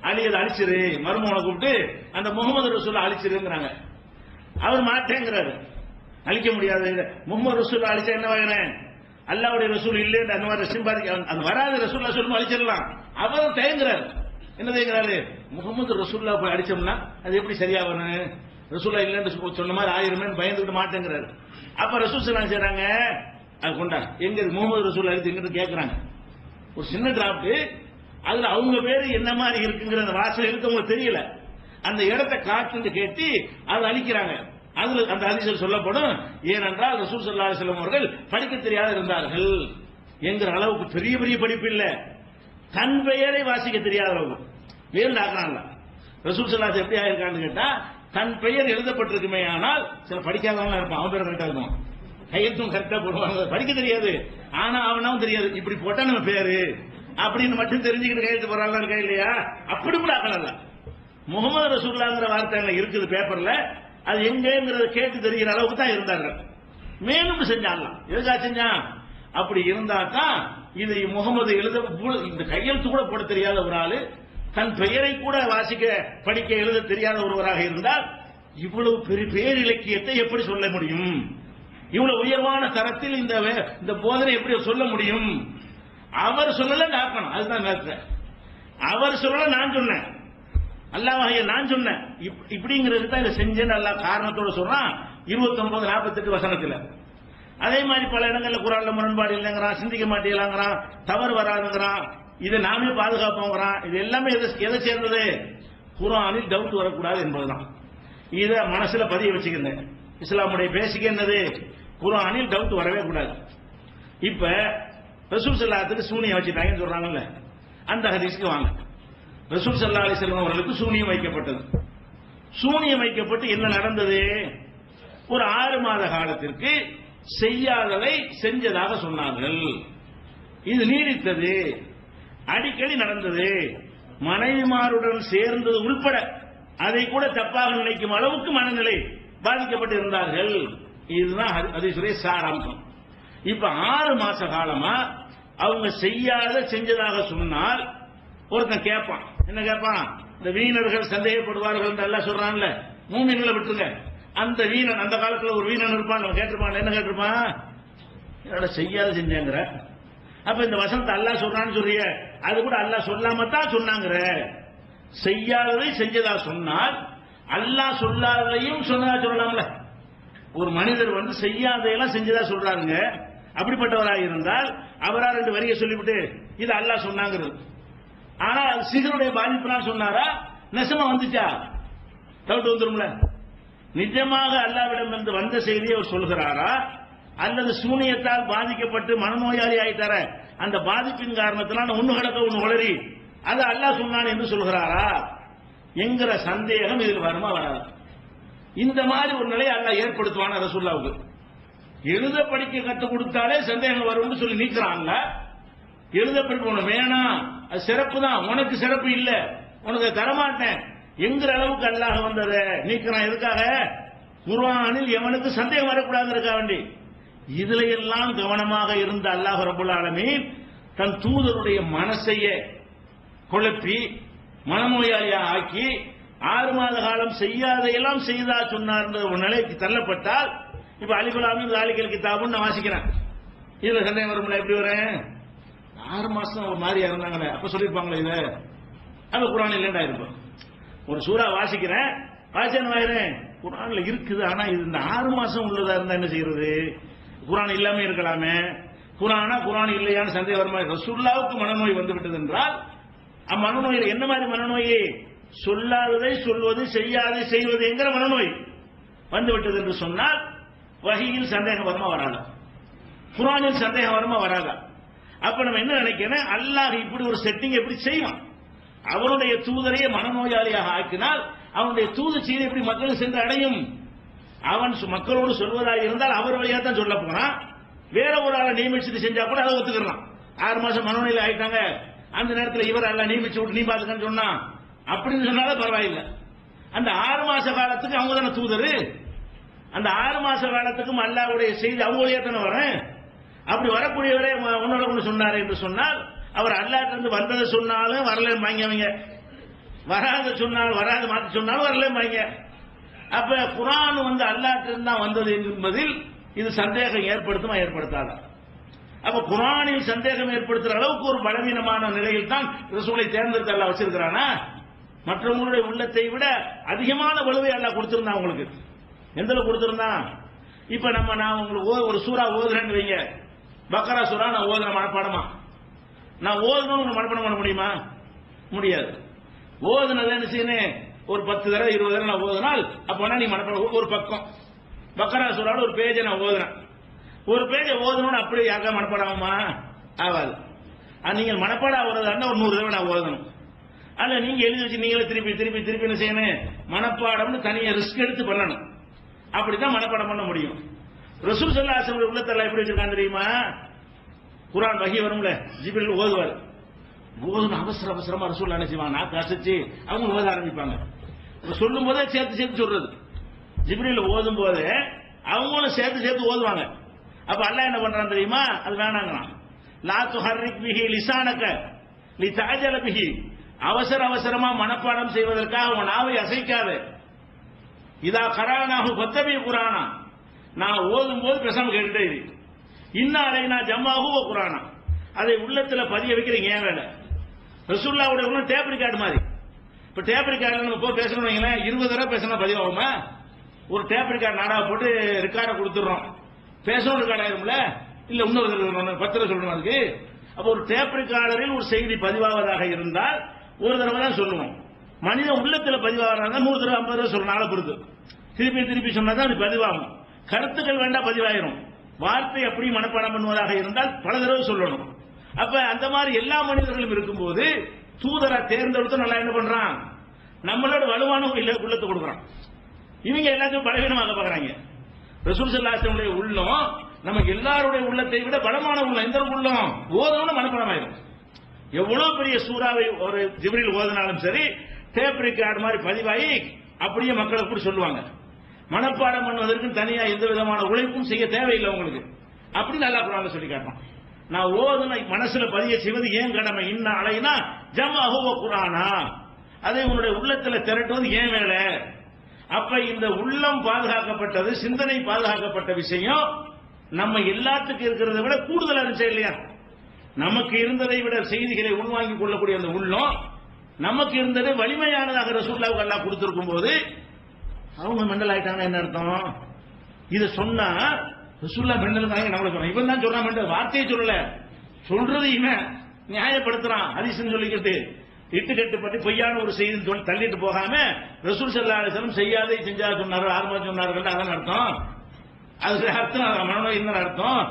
அலி அதை அழிச்சிரு, மருமகனை கூப்பிட்டு அந்த முகமது ரசூலை அழிச்சிருங்கிறாங்க. அவர் மாட்டேங்கிறாரு, அழிக்க முடியாது, முகமது ரசூலை அழிச்சா என்ன வகையான அல்லாஹ்வுடைய ரசூல் இல்லைன்னு அந்த மாதிரி சிம்பாதிக்க அது வராது, ரசூலுல்லாஹ் சொல்லும் அழிச்சிடலாம். அவரும் தயங்குறாரு, என்ன தயங்குறாரு, முகமது ரசூலுல்லாஹ் போய் அடிச்சோம்னா அது எப்படி சரியா வரும், ரசூலுல்லாஹ் இல்லைன்னு சொன்ன மாதிரி ஆயிருமே பயந்துட்டு மாட்டேங்கிறாரு. அப்ப ரசூல் ஸல்லல்லாஹு அலைஹி செய்றாங்க, அது கொண்டா எங்க முகமது ரசூலுல்லாஹ் அழித்து எங்கிட்ட கேட்கறாங்க, ஒரு சின்ன டிராப்ட், அதுல அவங்க பேரு என்ன மாதிரி இருக்குங்கிற அந்த வாசல் இருக்கு அவங்களுக்கு தெரியல, அந்த இடத்தை காட்டு கேட்டு அதை அழிக்கிறாங்க. அதுல அந்த ஹதீஸில் சொல்லப்படும், ஏனென்றால் ரசூல் ஸல்லல்லாஹு அலைஹி வஸல்லம் அவர்கள் படிக்க தெரியாத இருந்தார்கள் என்கிற அளவுக்கு பெரிய பெரிய படிப்பு இல்ல, தன் பெயரை வாசிக்க தெரியாத அளவுக்கு வேறு ஆகிறாங்க. ரசூல் ஸல்லல்லாஹு அலைஹி வஸல்லம் எப்படி ஆயிருக்கான்னு கேட்டா, தன் பெயர் எழுதப்பட்டிருக்குமே, ஆனால் சில படிக்காதவங்க இருப்பான், அவன் பேர் கரெக்டா இருக்கும், கையெழுத்தும் கரெக்டா போடுவாங்க, படிக்க தெரியாது, ஆனா அவனாவும் தெரியாது, இப்படி போட்டா நம்ம பேரு அப்படின்னு மட்டும் தெரிஞ்சுக்கிட்டு கையெழுத்து போறாங்க இருக்கா இல்லையா, அப்படி கூட ஆகல. முகமது ரசூலுல்லாஹ்ங்கிற வார்த்தை இருக்குது பேப்பர்ல, அது எங்கிறத கேட்டு தெரிகிற அளவுக்கு தான் இருந்தாங்க. மேலும் செஞ்சாங்களாம், எதுக்காக செஞ்சான், அப்படி இருந்தா தான் இது முகமது எழுத இந்த கையெழுத்து கூட போட தெரியாத ஒரு ஆளு, தன் பெயரை கூட வாசிக்க படிக்க எழுத தெரியாத ஒருவராக இருந்தால் இவ்வளவு பெரிய பேர் இலக்கியத்தை எப்படி சொல்ல முடியும், இவ்வளவு உயர்வான தரத்தில் இந்த போதனை எப்படி சொல்ல முடியும், அவர் சொல்லல காக்கணும், அதுதான் நேரத்தை அவர் சொல்லல நான் சொன்னேன், அல்லாஹ் நான் சொன்னேன் இப்படிங்கிறது தான் இதை செஞ்சேன்னு அல்லாஹ் காரணத்தோட சொல்றான் 29-48 வசனத்துல. அதே மாதிரி பல இடங்கள்ல குர்ஆன்ல முரண்பாடு இல்லைங்கிறான், சிந்திக்க மாட்டேங்கிறான், தவறு வராதுங்கிறான், இதை நாமே பாதுகாப்போங்கிறான். இது எல்லாமே எதை சேர்ந்தது, குர்ஆனில் டவுட் வரக்கூடாது என்பதுதான். இதை மனசுல பதிய வச்சுக்கிறேன். இஸ்லாமுடைய பேசிக் என்னது, குர்ஆனில் டவுட் வரவே கூடாது. இப்ப ரசூல் ஸல்லல்லாஹு அலைஹி வஸல்லம் சூனியம் வச்சுட்டாங்கன்னு சொல்றாங்கல்ல, அந்த ஹதீஸ்க்கு வாங்க. ரசூல் ஸல்லல்லாஹு அலைஹி வஸல்லம் அவர்களுக்கு சூனியம் வைக்கப்பட்டது. சூனியம் வைக்கப்பட்டு என்ன நடந்தது, ஒரு 6 மாத காலத்திற்கு செய்யாததை செஞ்சதாக சொன்னார்கள். இது நீடித்தது, அடிக்கடி நடந்தது, மனைவிமாருடன் சேர்ந்தது உள்பட அதை கூட தப்பாக நினைக்கும் அளவுக்கு மனநிலை பாதிக்கப்பட்டு இருந்தார்கள். இதுதான் ஹதீஸுடைய சாராம்சம். இப்ப 6 மாச காலமா அவங்க செய்யாத செஞ்சதாக சொன்னால் ஒருத்தன் கேட்பான், என்ன கேட்பான், இந்த வீணர்கள் சந்தேகப்படுவார்கள் எல்லாம் சொல்றான்ல, மூமின்களை விட்டுருங்க, அந்த வீணன் அந்த காலத்துல ஒரு வீணன் இருப்பான், கேட்டிருப்பான், என்ன கேட்டிருப்பான், செய்யாத செஞ்சேங்கிற, அப்ப இந்த வசனத்தை அல்லாஹ் சொல்றான்னு சொல்றிய, அது கூட அல்லாஹ் சொல்லாம தான் சொன்னாங்கிற, செய்யாததை செஞ்சதா சொன்னால் அல்லாஹ் சொல்லாததையும் சொன்னதா சொல்லலாம்ல. ஒரு மனிதர் செய்யாதையெல்லாம் செஞ்சதா சொல்றாருங்க. அப்படிப்பட்டவராக இருந்தால் அவரா 2 வரியை சொல்லிவிட்டு இது அல்லாஹ் சொன்னாங்கிறது. ஆனா அது சிகருடைய பாதிப்புலாம் சொன்னாரா, நெசமா வந்துச்சா, டவுட் வந்துரும்ல. நிஜமாக அல்லாஹ்விடம் வந்த செய்தியை அவர் சொல்கிறாரா, அல்லது சூனியத்தால் பாதிக்கப்பட்டு மனநோயாளி ஆயிட்டார அந்த பாதிப்பின் காரணத்தினால் ஒண்ணு கடக்க ஒண்ணு உளறி அது அல்லாஹ் சொன்னான் என்று சொல்கிறாரா என்கிற சந்தேகம் இதில் வருமா வராது? இந்த மாதிரி ஒரு நிலையை அல்லாஹ் ஏற்படுத்துவான ரசூலுல்லாஹ்வுக்கு. எழுத படிக்க கற்றுக் கொடுத்தாலே சந்தேகம் வரும்னு சொல்லி நீக்கிறாங்க. எழுத படிக்க வேணாம், அது சிறப்பு தான், உனக்கு சிறப்பு இல்ல, உனக்கு தரமாட்டேன் என்கிற அளவுக்கு அல்லாஹ் வந்ததை நீக்கிறான். எதுக்காக? குர்ஆனில் எவனுக்கு சந்தேகம் வரக்கூடாதுங்கிறதுக்காக வேண்டி. இதுல எல்லாம் கவனமாக இருந்த அல்லாஹ் ரப்பல் ஆலமீன் தன் தூதருடைய மனசையே குழப்பி மனநோயாளியா ஆக்கி 6 மாத காலம் செய்யாதையெல்லாம் செய்தா சொன்னார் ஒரு நிலைக்கு தள்ளப்பட்டால், இப்ப அலிஃபுல்லாமின் ஸாலிகல் கிதாபுன்னு நான் வாசிக்கிறேன். இதுல சந்தேகம் வரும்ல, எப்படி வரேன்? 6 மாசம் ஒரு மாதிரியா இருந்தாங்களே, அப்ப சொல்லிருப்பாங்களே இத, அது குர்ஆனில் இல்லைண்டா இருக்கும். ஒரு சூறா வாசிக்கிறேன், வாசிக்கிறேன் குர்ஆன்ல இருக்குது, ஆனா இது இந்த 6 மாசம் உள்ளதா இருந்தா என்ன செய்யறது? குர்ஆன் இல்லாம இருக்கலாமே, குர்ஆன் இல்லையான்னு சந்தேகம் வருமா? ரசூலுல்லாஹ்வுக்கு மனநோய் வந்து விட்டது என்றால் அம்மனநோயில் என்ன மாதிரி மனநோய்? சொல்லாததை சொல்வது, செய்யாதை செய்வது என்கிற மனநோய் வந்து விட்டது என்று சொன்னால் வஹீயில் சந்தேகம் வருமா வராதா? குர்ஆனில் சந்தேகம் வருமா வராதா? அப்ப நம்ம என்ன நினைக்கிறேன், அல்லாஹ் இப்படி ஒரு செட்டிங் எப்படி செய்வான்? அவருடைய தூதரையே மனநோயாளியாக ஆக்கினால் அவனுடைய தூது செய்தி எப்படி மக்களுக்கு சென்று அடையும்? அவன் மக்களோடு சொல்வதாக இருந்தால் அவர் வழியா தான் சொல்ல போனா, வேற ஒரு ஆளை நியமிச்சு செஞ்சா கூட அதை ஒத்துக்கலாம். 6 மாசம் மனநோயில் ஆயிட்டாங்க, அந்த நேரத்தில் இவர் அல்ல நியமிச்சு விட்டு நீ பாத்துக்கன்னு சொன்னா அப்படின்னு சொன்னாலும் பரவாயில்லை. அந்த 6 மாச காலத்துக்கு அவங்க தானே தூதரு, அந்த 6 மாச காலத்துக்கும் அல்லாஹ்வுடைய செய்தி அவங்க வழியா தானே வரேன். அப்படி வரக்கூடியவரே உன்னோட கொண்டு சொன்னாரு என்று சொன்னால் அவர் அல்லாஹ்ட்ட இருந்து வந்ததை சொன்னாலும் வரலன்னு வாங்கியவங்க, வராத சொன்னால் வராது மாத்தி சொன்னாலும் வரலன்னு வாங்க. அப்ப குர்ஆன் அல்லாஹ்ட்ட இருந்து தான் வந்தது என்பதில் இது சந்தேகம் ஏற்படுத்துமா ஏற்படுத்தாதா? அப்ப குர்ஆனில் சந்தேகம் ஏற்படுத்துற அளவுக்கு ஒரு பலவீனமான நிலையில் தான் ரசூலை தேர்ந்தெடுத்து அல்லாஹ் வச்சிருக்கிறானா? மற்றவங்களுடைய உள்ளத்தை விட அதிகமான வலுவை அல்லாஹ் கொடுத்திருந்தான் உங்களுக்கு. எந்த அளவுக்கு கொடுத்திருந்தான்? இப்ப நான் உங்களுக்கு ஒரு சூறா ஓதுறேன்னு வைங்க, பக்கரா சூறா நான் ஓதுற மனப்பாடமா, நான் ஓதுனு மனப்பாடம் பண்ண முடியுமா? முடியாது. ஓதுனது என்ன செய்யணும், ஒரு 10 தடவை 20 தடவை நான் ஓதுனால் அப்ப நீ மனப்பாடம். ஒரு பக்கம் பக்கரா சூறாவோட ஒரு பேஜை நான் ஓதுறேன், ஒரு பேஜை ஓதணும்னு அப்படி யாருக்கா மனப்பாடாகுமா? ஆகாது. நீங்கள் மனப்பாடம் ஆகுறதா ஒரு 100 தடவை நான் ஓதணும். அல்ல நீங்க எழுதி வச்சு நீங்களே திருப்பி திருப்பி திருப்பி என்ன செய்யணும், மனப்பாடம்னு தனியா ரிஸ்க் எடுத்து பண்ணணும். அப்படித்தான் மனப்பாடம் பண்ண முடியும். ரசூல் ஸல்லல்லாஹு அலைஹி வஸல்லம் உள்ளத்தெல்லாம் எப்படி வச்சிருக்காங்க தெரியுமா? குர்ஆன் வஹி வரும்ல, ஜிப்ரீல் ஓதுவார். ஓதுன அவசரமா ரசூல் என்ன செய்வாங்க, நாக்கு அசைச்சு அவங்க ஓத ஆரம்பிப்பாங்க. சொல்லும் போதே சேர்த்து சொல்றது. ஜிப்ரீல் ஓதும் போதே அவங்களும் சேர்த்து ஓதுவாங்க. அப்ப அல்லாஹ் என்ன பண்றான் தெரியுமா? அது வேணாங்களாம். லா துஹர்ரிக் பிஹி லிசானக லிதஅஜல பிஹி, அவசரமா மனப்பாடம் செய்வதற்காக உன் நாவை அசைக்காத. இதா கரானாஹு ஃபத்தபி குர்ஆனா, நான் ஓதும் போது பேசாம கேட்டுட்டே இரு. இன்னா அலைனா ஜம்மாஹு வ குர்ஆனா, அதை உள்ளத்துல பதிய வைக்கிறீங்க ஏன் வேலை? ரசூலுல்லாஹ்வுடைய உள்ள டேப் ரெக்கார்ட் மாதிரி. இப்ப டேப் ரெக்கார்ட்ல நம்ம போய் பேசணும் வைங்களேன், 20 தடவை பேசினா பதிவாகுமா? ஒரு டேப் ரெக்கார்ட் நாடா போட்டு ரெக்கார்டை கொடுத்துடுறோம், பேசணும் ரெக்கார்ட் ஆயிரும்ல, இல்ல இன்னொரு 10 தடவை சொல்லணும் அதுக்கு. அப்ப ஒரு டேப் ரெக்கார்டரில் ஒரு செய்தி பதிவாவதாக இருந்தால் ஒரு தடவை தான் சொல்லுவோம். மனித உள்ளத்துல பதிவாகிறதா 100 தடவை 50 தடவை சொல்லணும், நாளை பொறுத்து திருப்பி சொன்னாதான் அது பதிவாகும். கருத்துக்கள் வேண்டாம் பதிவாயிரும். வார்த்தை அப்படி மனப்பாடம் பண்ணுவதாக இருந்தால் பல தடவை சொல்லணும். அப்ப அந்த மாதிரி எல்லா மனிதர்களும் இருக்கும்போது தூதரை தேர்ந்தெடுத்து நல்லா என்ன பண்றான், நம்மளோட வலுவான உள்ளத்தை கொடுக்குறான். இவங்க எல்லாத்தையும் பலவீனமாக பாக்குறாங்க. ரசூல் ஸல்லல்லாஹு அலைஹி வஸல்லம் உள்ளம் நமக்கு எல்லாருடைய உள்ளத்தை விட பலமான உள்ளம். எந்த உள்ளம் ஓதணும்னு மனப்பாடம் ஆயிரும். எவ்வளவு பெரிய சூறாவை ஒரு ஜிப்ரீல் ஓதினாலும் சரி, டேப் ரெக்கார்டு மாதிரி பதிவாகி அப்படியே மக்களுக்கு கூட சொல்லுவாங்க. மனப்பாடம் பண்ணுவதற்கு தனியா எந்த விதமான உழைப்பும் செய்ய தேவையில்லை உங்களுக்கு. அப்படி நல்லா குர்ஆன்ல சொல்லி காட்டுறான். நான் ஓதுன மனசுல பதிய செய்வது ஏன் கடமை? இன்னா அலைனா ஜம்அஹு வ குர்ஆனா, அதை உன்னுடைய உள்ளத்துல திரட்டுவது ஏன் வேலை? அப்ப இந்த உள்ளம் பாதுகாக்கப்பட்டது, சிந்தனை பாதுகாக்கப்பட்ட விஷயம் நம்ம எல்லாத்துக்கும் இருக்கிறத விட கூடுதலா இருந்துச்சு இல்லையா? நமக்கு இருந்ததை விட செய்திகளை உள்வாங்கிக் கொள்ளக்கூடிய அந்த உள்ளம் நமக்கு இருந்ததை வலிமையானதாக ரசூலுல்லாஹ்வுக்கு அல்லாஹ் கொடுத்திருக்கும் போது அவங்க மெண்டல் ஆயிட்டாங்க என்ன அர்த்தம்? இத சொன்னா ரசூலுல்லாஹ் மெண்டல் நம்மள சொல்றான். இவன் தான் சொல்றான் மெண்டல், வார்த்தையை சொல்லல, சொல்றது இவன் நியாயப்படுத்துறான். ஹதீஸ்னு சொல்லிக்கிட்டு இட்டுக்கட்டு பற்றி பொய்யான ஒரு செய்தி தள்ளிட்டு போகாம ரசூல் ஸல்லல்லாஹு அலைஹி வஸல்லம் செய்யாதே செஞ்சா சொன்னாரு, ஆர்மா சொன்னார்கள், அதான் அர்த்தம். அதுக்கு அர்த்தம் மனநோய் என்ன அர்த்தம்?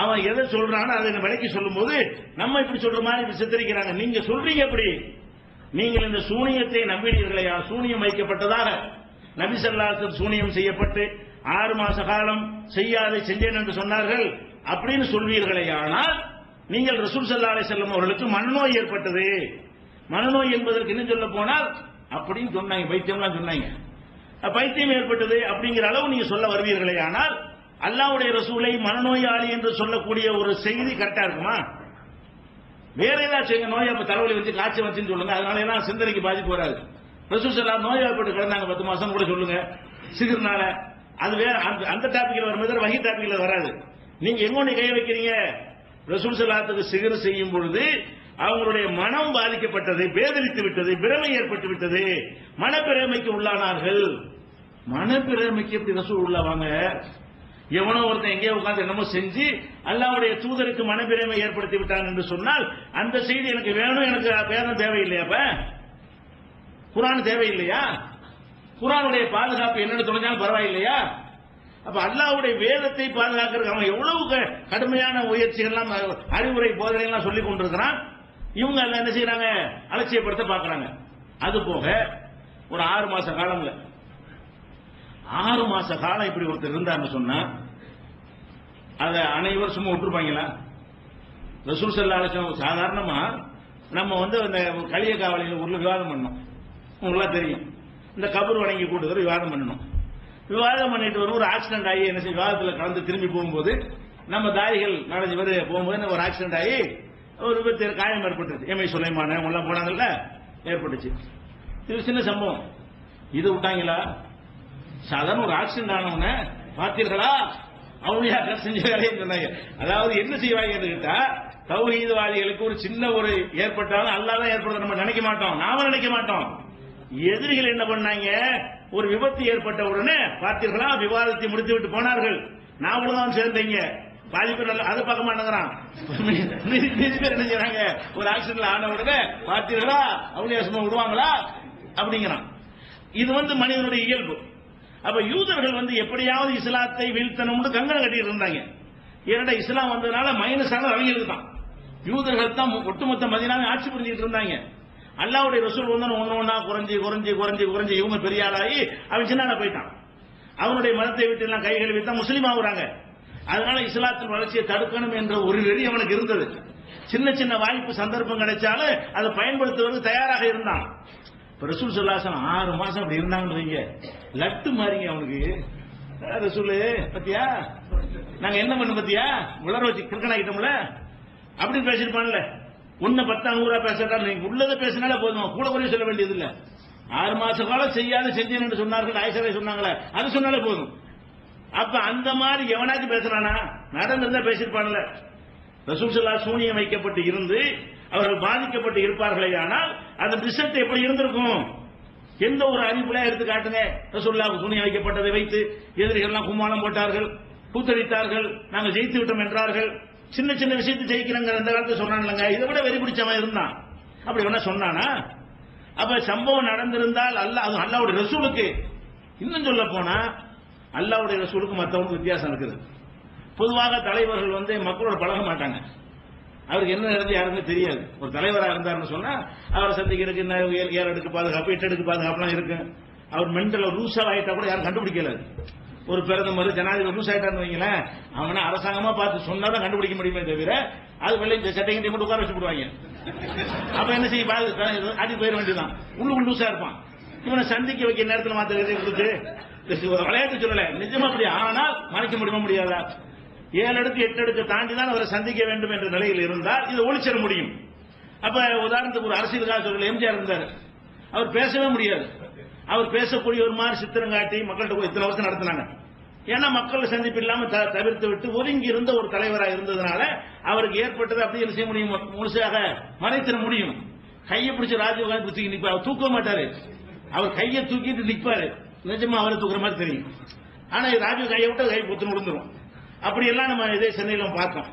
அவன் எதை சொல்றான்னு அதை விலைக்கு சொல்லும் போது நம்ம இப்படி சொல்ற மாதிரி சித்தரிக்கிறாங்க. நீங்க சொல்றீங்க எப்படி? நீங்கள் இந்த சூனியத்தை நம்பினீர்களையா? சூனியம் வைக்கப்பட்டதாக நபி ஸல்லல்லாஹு அலைஹி வஸல்லம் சூனியம் செய்யப்பட்டு 6 மாச காலம் செய்யாதை செஞ்சேன் என்று சொன்னார்கள் அப்படின்னு சொல்வீர்களேயானால் நீங்கள் ரசூல் ஸல்லல்லாஹு அலைஹி வஸல்லம் அவர்களுக்கு மனநோய் ஏற்பட்டது. மனநோய் என்பதற்கு இன்னும் சொல்ல போனால் அப்படின்னு சொன்னாங்க, பைத்தியம்லாம் சொன்னாங்க. பைத்தியம் ஏற்பட்டது அப்படிங்கிற அளவு நீங்க சொல்ல வருவீர்களே. ஆனால் அல்லாஹ்வுடைய ரசூலை மனநோயாளி என்று சொல்லக்கூடிய ஒரு செய்தி கரெக்டா இருக்குமா? வேற ஏதாச்சும் நோய் அப்ப தலைவலி வச்சு காய்ச்சல் வச்சுன்னு சொல்லுங்க, அதனால எல்லாம் சிந்தனைக்கு பாதிப்பு வராது. ரசூல் ஸல்லல்லாஹு நோய்வாய்ப்பட்டு கிடந்தாங்க 10 மாசம் கூட சொல்லுங்க, சிகர்னால. அது வேற, அந்த டாபிக்ல வரும்போது வகி டாபிக்ல வராது. நீங்க எங்க கை வைக்கிறீங்க? ரசூல் ஸல்லல்லாஹு சிகர் செய்யும் பொழுது அவங்களுடைய மனம் பாதிக்கப்பட்டது, பேதலித்து விட்டது, பிரமை ஏற்பட்டு விட்டது, மனப்பிரமைக்கு உள்ளானார்கள். மனப்பிரமைக்கு எப்படி ரசூல் உள்ளவாங்க? எவனோ ஒருத்தன் எங்கேயோ உட்கார்ந்து என்னமோ செஞ்சு அல்லாஹ்வுடைய தூதருக்கு மனப்பிரமை ஏற்படுத்தி விட்டான் என்று சொன்னால் அந்த செய்தி எனக்கு வேணும், எனக்கு வேதம் தேவையில்லையா? அப்ப குர்ஆன் தேவையில்லையா? குர்ஆனுடைய பாதுகாப்பு என்னன்னு தொலைஞ்சாலும் பரவாயில்லையா? அப்ப அல்லாஹ்வுடைய வேதத்தை பாதுகாக்கிறதுக்கு அவன் எவ்வளவு கடுமையான முயற்சிகள்லாம் அறிவுரை போதனை எல்லாம் சொல்லிக் கொண்டிருக்கிறான். இவங்க எல்லாம் என்ன செய்யறாங்க? அலட்சியப்படுத்த பாக்குறாங்க. அது போக ஒரு 6 மாச காலம்ல 6 மாச காலம் இப்படி ஒருத்தர் இருந்தாருன்னு சொன்னா அதை அனைவரும் சும்மா விட்டுருப்பாங்களா? ரசூல் ஸல்லல்லாஹு அலைஹி வஸல்லம் சாதாரணமா நம்ம அந்த கலிய காவலின் ஊர்ல விவாதம் பண்ணோம், உங்களுக்கு தெரியும். இந்த கபர் வணங்கி கூட்டுகிற விவாதம் பண்ணணும். விவாதம் பண்ணிட்டு வரும், ஒரு ஆக்சிடென்ட் ஆகி என்ன செய்ய, விவாதத்தில் கலந்து திரும்பி போகும்போது நம்ம தாய்கள் 4 பேர் போகும்போது ஒரு ஆக்சிடென்ட் ஆகி ஒரு விபத்து காயம் ஏற்பட்டுச்சு. எம்ஐ சுலைமான எல்லாம் போனாங்கல்ல, ஏற்பட்டுச்சு. இது சின்ன சம்பவம். இது விட்டாங்களா? சாதாரண ஒரு ஆக்சிடென்ட் ஆனவன பார்த்தீர்களா அவுளியாக்கள் செஞ்ச வேலையை சொன்னாங்க. அதாவது என்ன செய்வாங்கன்னு கேட்டா, தௌஹீத்வாதிகளுக்கு ஒரு சின்ன ஒரு ஏற்பட்டாலும் அல்லாஹ் தான் ஏற்படுத்த நம்ம நினைக்க மாட்டோம், நாம நினைக்க மாட்டோம். எதிரிகள் என்ன பண்ணாங்க? ஒரு விபத்து ஏற்பட்ட உடனே பார்த்தீர்களா விவாதத்தை முடித்து விட்டு போனார்கள். நாமளும் தான் சேர்ந்தீங்க. பாதி பேர் அதை பார்க்க மாட்டேங்கிறான். என்ன செய்யறாங்க? ஒரு ஆக்சிடென்ட்ல ஆன உடனே பார்த்தீர்களா அவுளியா சும்மா விடுவாங்களா அப்படிங்கிறான். இது மனிதனுடைய இயல்பு. அப்ப யூதர்கள் எப்படியாவது இஸ்லாத்தை வீழ்த்தணும்னு கங்கணம் கட்டிட்டு இருந்தாங்க. ஏன்னா இஸ்லாம் வந்ததுனால மைனஸான அவங்களுக்கு தான். யூதர்கள் தான் ஒட்டுமொத்த மதீனாவை ஆட்சி புரிஞ்சுட்டு இருந்தாங்க. அல்லாஹ்வுடைய ரசூல் ஒண்ணா குறைஞ்சி குறைஞ்சி குறைஞ்சி குறைஞ்சி இவங்க பெரிய ஆளாகி அவன் சின்ன போயிட்டான். அவனுடைய மதத்தை விட்டு எல்லாம் கை கழுவி தான் முஸ்லீம் ஆகுறாங்க. அதனால இஸ்லாத்தின் வளர்ச்சியை தடுக்கணும் என்ற ஒரு வெறி அவனுக்கு இருந்தது. சின்ன சின்ன வாய்ப்பு சந்தர்ப்பம் கிடைச்சாலும் அதை பயன்படுத்துவதற்கு தயாராக இருந்தான். ரசூல் ஸல்லல்லாஹு அலைஹி வஸல்லம் 6 மாசம் அப்படி இருந்தாங்கன்னு வைங்க, லட்டு மாறிங்க அவனுக்கு. ரசூல் பத்தியா நாங்க என்ன பண்ண பத்தியா உலர வச்சு கிறுக்கன் ஆகிட்டோம்ல அப்படின்னு பேசிருப்பான்ல. 1 10 100 பேசுறா, நீங்க உள்ளதை பேசினாலே போதும், கூட குறைய சொல்ல வேண்டியது இல்ல. 6 மாச காலம் செய்யாத செஞ்சேன் என்று சொன்னார்கள், ஆயிஷா சொன்னாங்களே, அது சொன்னாலே போதும். அப்ப அந்த மாதிரி எவனாச்சும் பேசுறானா? நடந்திருந்தா பேசிருப்பான்ல. ரசூல் ஸல்லல்லாஹு சூனியம் வைக்கப்பட்டு இருந்து அவர்கள் பாதிக்கப்பட்டு இருப்பார்களே, ஆனால் அந்த ரிசல்ட் எப்படி இருந்திருக்கும்? எந்த ஒரு அறிவுல எடுத்து காட்டுங்க. ரசூலுல்லாஹ் சூனியம் வைக்கப்பட்டதை வைத்து எதிரிகள் கும்மாளம் போட்டார்கள், கூத்தடித்தார்கள், நாங்கள் ஜெயித்து விட்டோம் என்றார்கள். சின்ன சின்ன விஷயத்தை ஜெயிக்கிறாங்க அந்த காலத்தில் சொன்னாங்க. இதை விட வெறி பிடிச்சவன் இருந்தான். அப்படி வேணா சொன்னானா? அப்ப சம்பவம் நடந்திருந்தால் அல்லாஹ்வுடைய ரசூலுக்கு, இன்னும் சொல்ல போனா அல்லாஹ்வுடைய ரசூலுக்கு மற்றவங்களுக்கு வித்தியாசம் இருக்குது. பொதுவாக தலைவர்கள் மக்களோட பழக மாட்டாங்க. அவருக்கு என்ன நடந்து யாருன்னு தெரியாது. ஒரு தலைவராக இருந்தாருன்னு சொன்னா அவரை சந்திக்கிறதுக்கு 7 அடுக்கு பாதுகாப்பு 8 அடுக்கு பாதுகாப்புலாம் இருக்கு. அவர் மென்டல் லூசா ஆயிட்டா கூட யாரும் கண்டுபிடிக்கல. ஒரு பிரதமர் ஜனாதிபதி லூஸ் ஆயிட்டான்னு வைங்களேன், அவனை அரசாங்கமா பார்த்து சொன்னாதான் கண்டுபிடிக்க முடியுமே தவிர அது வெள்ளை சட்டைங்க மட்டும் உட்கார வச்சு போடுவாங்க. அப்ப என்ன செய்ய அடி போயிட வேண்டியதான். உள்ளுக்குள் லூசா இருப்பான். இவனை சந்திக்க வைக்க நேரத்தில் மாத்த கொடுத்து விளையாட்டு சொல்லல, நிஜமா அப்படி. ஆனால் மறைக்க முடியுமா? முடியாதா? 7 அடுக்கு 8 அடுக்கு தாண்டி தான் அவரை சந்திக்க வேண்டும் என்ற நிலையில் இருந்தால் இதை ஒளிச்சிட முடியும். அப்ப உதாரணத்துக்கு ஒரு அரசியலுக்காக சொல்ல, எம்ஜிஆர் இருந்தார், அவர் பேசவே முடியாது. அவர் பேசக்கூடிய ஒரு மாதிரி சித்திரம் காட்டி மக்கள்கிட்ட இத்தனை வருஷம் நடத்தினாங்க. ஏன்னா மக்கள் சந்திப்பு இல்லாம தவிர்த்து விட்டு ஒதுங்கி இருந்த ஒரு தலைவராக இருந்ததுனால அவருக்கு ஏற்பட்டது அப்படி என்ன செய்ய முடியும்? முழுசாக மறைத்திட முடியும். கையை பிடிச்ச ராஜீவ்காந்தி தூக்கி நிற்பார், அவர் தூக்க மாட்டாரு. அவர் கையை தூக்கிட்டு நிற்பாரு. நிஜமா அவரை தூக்குற மாதிரி தெரியும். ஆனா ராஜீவ் கையை விட்டு கை பொத்துன்னு விழுந்துரும். அப்படியெல்லாம் நம்ம இதே சென்னையில பார்த்தோம்.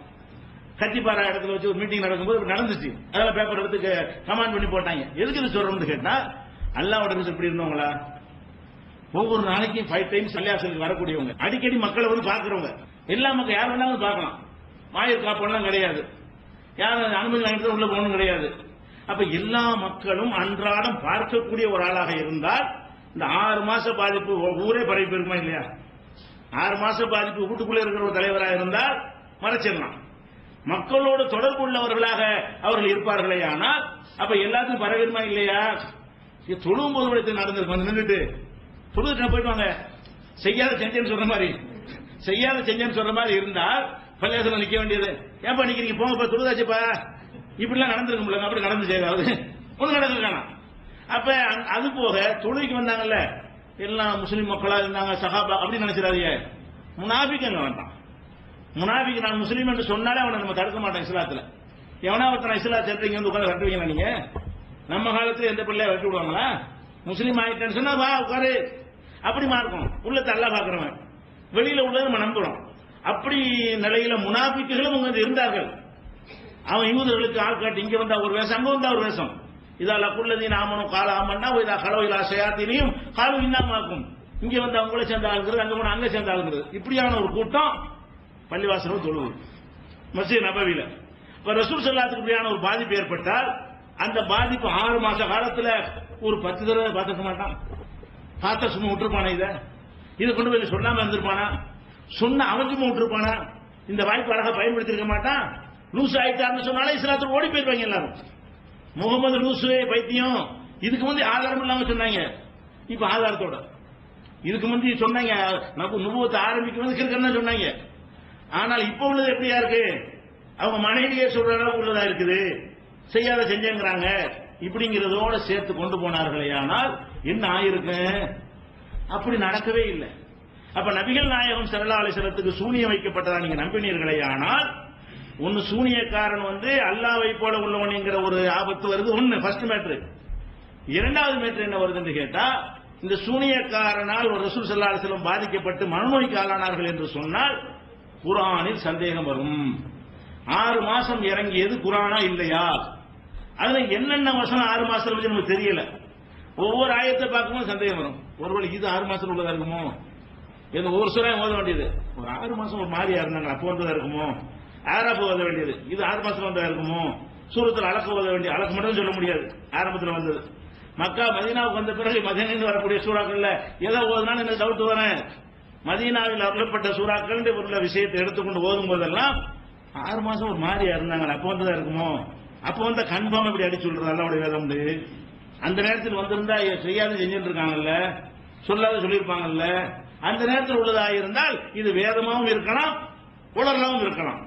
கத்திப்பாரா இடத்துல வச்சு ஒரு மீட்டிங் நடக்கும்போது நடந்துச்சு. அதெல்லாம் பேப்பர் எடுத்து கமாண்ட் பண்ணி போட்டாங்க. எதுக்கு இது சொல்றோம்னு கேட்டா, அல்லாஹ்வோட ரசூல் இப்படி இருந்தவங்களா? ஒவ்வொரு நாளைக்கும் 5 டைம்ஸ் பள்ளிவாசலுக்கு வரக்கூடியவங்க, அடிக்கடி மக்களை வந்து பார்க்கிறவங்க, எல்லா மக்கள் யார் வேணாலும் பார்க்கலாம். மாயர் காப்பெல்லாம் கிடையாது, யாரும் அனுமதி வாங்கிட்டு உள்ள போகணும் கிடையாது. அப்ப எல்லா மக்களும் அன்றாடம் பார்க்கக்கூடிய ஒரு ஆளாக இருந்தால் இந்த 6 மாச பாதிப்பு ஊரே பரவி போயிருக்குமா இல்லையா? 6 மாச பாதிப்பு வீட்டுக்குள்ள இருக்கிற ஒரு தலைவராக இருந்தால் மறைச்சிடலாம். மக்களோடு தொடர்பு உள்ளவர்களாக அவர்கள் இருப்பார்களே. ஆனால் அப்ப எல்லாத்துக்கும் பரவிடுமா இல்லையா? தொழும் போது நடந்திருக்கும். நின்றுட்டு தொழுது போயிட்டு வாங்க, செய்யாத செஞ்சேன்னு சொல்ற மாதிரி, செய்யாத செஞ்சேன்னு சொல்ற மாதிரி இருந்தால் பள்ளியாசல நிக்க வேண்டியது. ஏன்பா நிக்கிறீங்க, போங்கப்பா தொழுதாச்சுப்பா. இப்படிலாம் நடந்திருக்கும். அப்படி நடந்து செய்யாது ஒண்ணு நடந்திருக்கானா? அப்ப அது போக தொழுகைக்கு வந்தாங்கல்ல, எல்லாம் முஸ்லிம் மக்களா இருந்தாங்க, சஹாபா அப்படி நினைச்சிடாதீங்க. முனாபிக் அங்க வேண்டாம். முனாபிக் நான் முஸ்லீம் என்று சொன்னாலே அவனை நம்ம தடுக்க மாட்டோம். இஸ்லாத்துல எவனா ஒருத்தனை இஸ்லா சேர்த்து வந்து உட்காந்து கட்டுவீங்களா? நீங்க நம்ம காலத்துல எந்த பிள்ளைய வெட்டி விடுவாங்களா? முஸ்லீம் ஆயிட்டேன்னு சொன்னா வா உட்காரு, அப்படி மார்க்கும். உள்ளத்தை அல்லா பாக்குறவன், வெளியில உள்ளதை நம்ம நம்புறோம். அப்படி நிலையில முனாபிக்குகளும் அங்க இருந்தார்கள். அவன் யூதர்களுக்கு ஆள் காட்டி இங்க வந்தா ஒரு வேஷம், அங்க வந்தா ஒரு வேஷம். இதால குள்ளதி நாமனும் கால ஆமன்னா இதா கலவையிலா சயாத்தினையும் காலம் இன்னாமாக்கும். இங்க வந்து அவங்கள சேர்ந்த ஆளுங்கிறது, அங்க போன அங்க சேர்ந்த ஆளுங்கிறது. இப்படியான ஒரு கூட்டம் பள்ளிவாசலும் தொழுவது மஸ்ஜித் நபவியில. இப்ப ரசூல் ஸல்லல்லாஹு இப்படியான ஒரு பாதிப்பு ஏற்பட்டால் அந்த பாதிப்பு 6 மாச காலத்துல ஒரு 10 தடவை பார்த்துக்க மாட்டான். பார்த்த சும்மா விட்டுருப்பானா? இதை கொண்டு போய் சொல்லாம இருந்திருப்பானா? சொன்ன அவன் சும்மா விட்டுருப்பானா? இந்த வாய்ப்பு அழகா பயன்படுத்திருக்க மாட்டான். லூசு ஆயிட்டாருன்னு சொன்னாலே இஸ்லாத்துல ஓடி போயிருப்பாங்க எல்லாரும். முகமது லூசு பைத்தியம், இதுக்கு முந்தி ஆதாரம் இல்லாம சொன்னாங்க, இப்ப ஆதாரத்தோட. இதுக்கு முந்தி சொன்னாங்க நுபுவத்தை ஆரம்பிக்கும் போது கிறுக்கன்னு சொன்னாங்க. ஆனால் இப்ப உள்ளது எப்படியா இருக்கு? அவங்க மனைவியே சொல்ற அளவுக்கு உள்ளதா இருக்குது. செய்யாத செஞ்சேங்கிறாங்க. இப்படிங்கிறதோட சேர்த்து கொண்டு போனார்களே. ஆனால் என்ன ஆயிருக்கு? அப்படி நடக்கவே இல்லை. அப்ப நபிகள் நாயகம் ஸல்லல்லாஹு அலைஹி வஸல்லத்துக்கு சூனியம் வைக்கப்பட்டதா நீங்க நம்பினீர்களே. ஆனால் ஒன்னு சூனியக்காரன் வந்து அல்லாஹ்வை போல உள்ளவன்ங்கிற ஒரு ஆபத்து வருது. ஒன்னு ஃபர்ஸ்ட் மேட்டர். இரண்டாவது மேட்டர் என்ன வருது என்று கேட்டா, இந்த சூனியக்காரனால் ஒரு ரசூல் ஸல்லல்லாஹு அலைஹி வஸல்லம் பாதிக்கப்பட்டு மனநோய்க்கு ஆளானார்கள் என்று சொன்னால் குர்ஆனில் சந்தேகம் வரும். 6 மாசம் இறங்கியது குர்ஆனா இல்லையா? அதுல என்னென்ன வசனம் 6 மாசத்துல வச்சு நமக்கு தெரியல. ஒவ்வொரு ஆயத்தை பார்க்கும்போது சந்தேகம் வரும். ஒருவேளை இது 6 மாசத்துல உள்ளதா இருக்குமோ? இது ஒரு சூரா ஓத வேண்டியது ஒரு 6 மாசம் ஒரு மாதிரியா இருந்தாங்க, அப்போ வந்ததா இருக்குமோ? ஆராப் ஓத வேண்டியது இது 6 மாசத்துல வந்ததா இருக்குமோ? சூரத்தில் அலக்கு ஓத வேண்டிய அலக்கு மட்டும் சொல்ல முடியாது, ஆரம்பத்தில் வந்தது. மக்கா மதீனாவுக்கு வந்த பிறகு மதீனாவில் வரக்கூடிய சூறாக்கள்ல எதை ஓதுனாலும் எனக்கு டவுட் வரேன். மதீனாவில் அருளப்பட்ட சூறாக்கள் உள்ள விஷயத்தை எடுத்துக்கொண்டு ஓதும் போதெல்லாம் 6 மாசம் ஒரு மாதிரியா இருந்தாங்க, அப்போ வந்ததா இருக்குமோ? அப்போ வந்த கன்ஃபார்ம் இப்படி அடிச்சு சொல்றது அல்லாஹ்வுடைய வேதம். அந்த நேரத்தில் வந்திருந்தா செய்யாத செஞ்சுட்டு இருக்காங்கல்ல, சொல்லாத சொல்லியிருப்பாங்கல்ல, அந்த நேரத்தில் உள்ளதாக இருந்தால் இது வேதமாகவும் இருக்கலாம் உலகமாகவும் இருக்கலாம்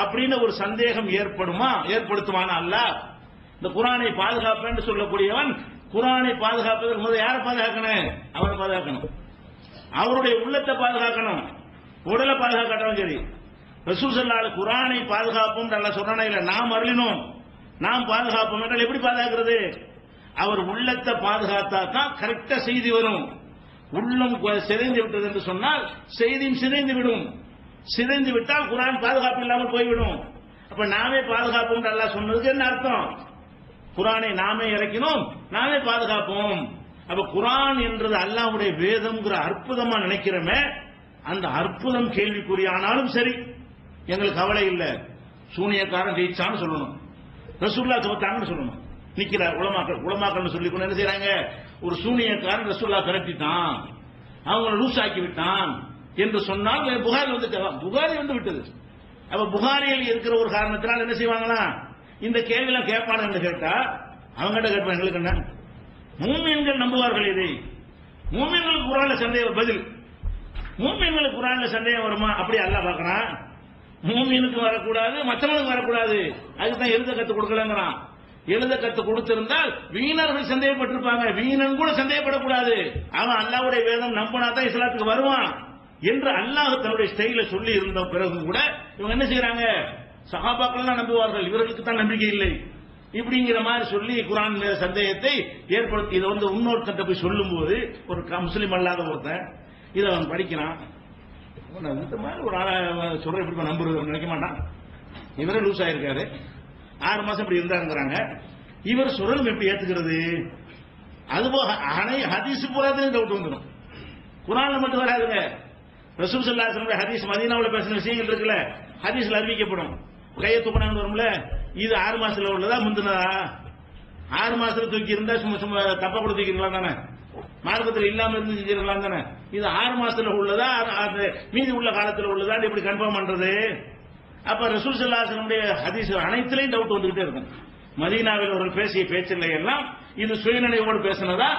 அப்படின்னு ஒரு சந்தேகம் ஏற்படுத்துவானா அல்லாஹ்? இந்த குர்ஆனை பாதுகாப்பேன்னு சொல்லக்கூடியவன் குர்ஆனை பாதுகாப்பதற்கு முதல்ல யாரை பாதுகாக்கணும்? அவனை பாதுகாக்கணும். அவருடைய உள்ளத்தை பாதுகாக்கணும், உடலை பாதுகாக்கட்டும். சரி, ரசூல் ஸல்லல்லாஹு அலைஹி குர்ஆனை பாதுகாப்போம் நல்லா சொல்றானா இல்ல? நாம் அருளினோம், நாம் பாதுகாப்போம் என்றால் எப்படி பாதுகாக்கிறது? அவர் உள்ளத்தை பாதுகாத்தா தான் கரெக்டா செய்தி வரும். உள்ளம் சிதைந்து விட்டது என்று சொன்னால் செய்தியும் சிதைந்து விடும். சிதைந்து விட்டால் குர்ஆன் பாதுகாப்பு இல்லாமல் போய்விடும். அப்ப நாமே பாதுகாப்போம் அல்லாஹ் சொன்னதுக்கு என்ன அர்த்தம்? குர்ஆனை நாமே இறக்கினோம், நாமே பாதுகாப்போம். அப்ப குர்ஆன் என்றது அல்லாஹ்வுடைய வேதம்ங்கிற அற்புதமா நினைக்கிறோமே, அந்த அற்புதம் கேள்விக்குறியானாலும் சரி எங்களுக்கு கவலை இல்லை. சூனியக்காரன் ஜெயிச்சான்னு சொல்லணும், ரசூலுல்லாஹ் தோத்தாங்கன்னு சொல்லணும். நிக்கிறார் உலமாக்கள் சொல்லி கொண்டு என்ன செய்யறாங்க? ஒரு சூனியக்காரன் ரசூலுல்லாஹ் கரட்டிட்டான், அவங்களை லூஸ் ஆக்கி விட்டான் என்று சொன்னால் புகாரி வந்து விட்டது. அப்ப புகாரியில் இருக்கிற ஒரு காரணத்தினால் என்ன செய்வாங்களா? இந்த கேள்வியெல்லாம் கேட்பான என்று கேட்டா அவங்ககிட்ட கேட்பாங்க. எங்களுக்கு என்ன? மூமின்கள் நம்புவார்கள் இதை. மூமின்களுக்கு குர்ஆன்ல சந்தேகம் பதில். மூமின்களுக்கு குர்ஆன்ல சந்தேகம் வருமா? அப்படி அல்லாஹ் பார்க்கறான். மூமினுக்கு வரக்கூடாது, மற்றவனுக்கு வரக்கூடாது. அதுதான் எழுத கத்து கொடுக்கலங்கிறான். எழுத கத்து கொடுத்திருந்தால் வீணர்கள் சந்தேகப்பட்டிருப்பாங்க, வீணன் கூட சந்தேகப்படக்கூடாது. அவன் அல்லாஹ்வுடைய வேதம் நம்பினா தான் இஸ்லாத்துக்கு வருவான் என்று அல்லாஹ் தன்னுடைய ஸ்டைல சொல்லி இருந்த பிறகு கூட இவங்க என்ன செய்யறாங்க? சஹாபாக்கள் நம்புவார்கள், இவர்களுக்கு தான் நம்பிக்கை இல்லை. இப்படிங்கிற மாதிரி சொல்லி குர்ஆன் மீது சந்தேகத்தை ஏற்படுத்தி இதை இன்னொருத்தட்ட போய் சொல்லும் போது ஒரு முஸ்லீம் அல்லாத ஒருத்தன் இதை அவன் படிக்கிறான். இந்த மாதிரி ஒரு ஆளை சொல்ற எப்படி நம்புறது நினைக்க மாட்டான். இவரே லூஸ் ஆயிருக்காரு, 6 மாசம் இப்படி இருந்தாருங்கிறாங்க. இவர் சொல்றது எப்படி ஏத்துக்கிறது? அதுபோக ஹதீஸ் பூராத்தையும் டவுட் வந்துடும். குர்ஆன்ல மட்டும் வராதுங்க. ரசூல் ஸல்லல்லாஹு அலைஹி வஸல்லம் ஹதீஸ் மதீனாவுல பேசின விஷயங்கள் இருக்குல்ல, ஹதீஸ்ல அறிவிக்கப்படும். கையை தூக்கினாங்கன்னு வரும்ல, இது 6 மாசத்துல உள்ளதா முந்தினதா? 6 மாசத்துல தூக்கி இருந்தா சும்மா தப்பா கூட தூக்கிக்கலாம் தானே, மார்க்கத்தில் இல்லாம இருந்து செஞ்சிருக்கலாம் தானே. இது 6 மாசத்துல உள்ளதா மீதி உள்ள காலத்துல உள்ளதா இப்படி கன்ஃபார்ம் பண்றது? அப்ப ரசூல் ஸல்லல்லாஹு அலைஹி வஸல்லம் ஹதீஸ் அனைத்துலயும் டவுட் வந்துகிட்டே இருக்கும். மதீனாவில் ஒரு பேசிய பேச்சில்லை எல்லாம் இது சுயநினைவோடு பேசினதா,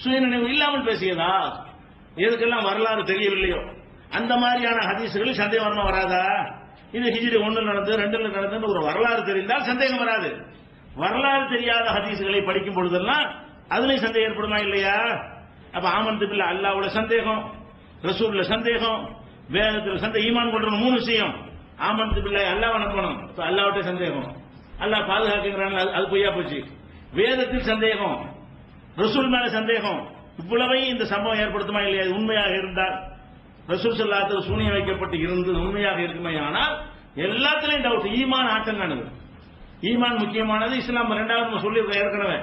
சுயநினைவு இல்லாமல் பேசியதா, எதுக்கெல்லாம் வரலாறு தெரியவில்லையோ அந்த மாதிரியான ஹதீஸ்களில் சந்தேகம் வரமா வராதா? இது ஹிஜ்ரி 1 நடந்தது 2 நடந்தது ஒரு வரலாறு தெரிந்தால் சந்தேகம் வராது. வரலாறு தெரியாத ஹதீஸ்களை படிக்கும் பொழுதெல்லாம் அதுலயும் சந்தேகம் ஏற்படுமா இல்லையா? அப்ப ஆமன்து பில்லாஹ் அல்லாஹ்வுல சந்தேகம், ரசூல்ல சந்தேகம், வேதத்துல சந்தேகம். ஈமான் கொண்ட 3 விஷயம். ஆமன்து பில்லாஹ் அல்லாஹ்வை நம்பணும், அல்லாஹ்விட்ட சந்தேகம், அல்லாஹ் பாதுகாக்கிறான் அது பொய்யா போச்சு. வேதத்தில் சந்தேகம், ரசூல் மேல சந்தேகம். இவ்வளவையும் இந்த சம்பவம் ஏற்படுத்துமா இல்லையா? உண்மையாக இருந்தால் ரசூல் ஸல்லல்லாஹு அலைஹி வஸல்லம் சூனியம் வைக்கப்பட்டு இருந்தது உண்மையாக இருக்குமே ஆனால் எல்லாத்திலையும் டவுட். ஈமான் ஆட்டங்கானது, ஈமான் முக்கியமானது. இஸ்லாம் 2வது சொல்லியிருக்க ஏற்கனவே.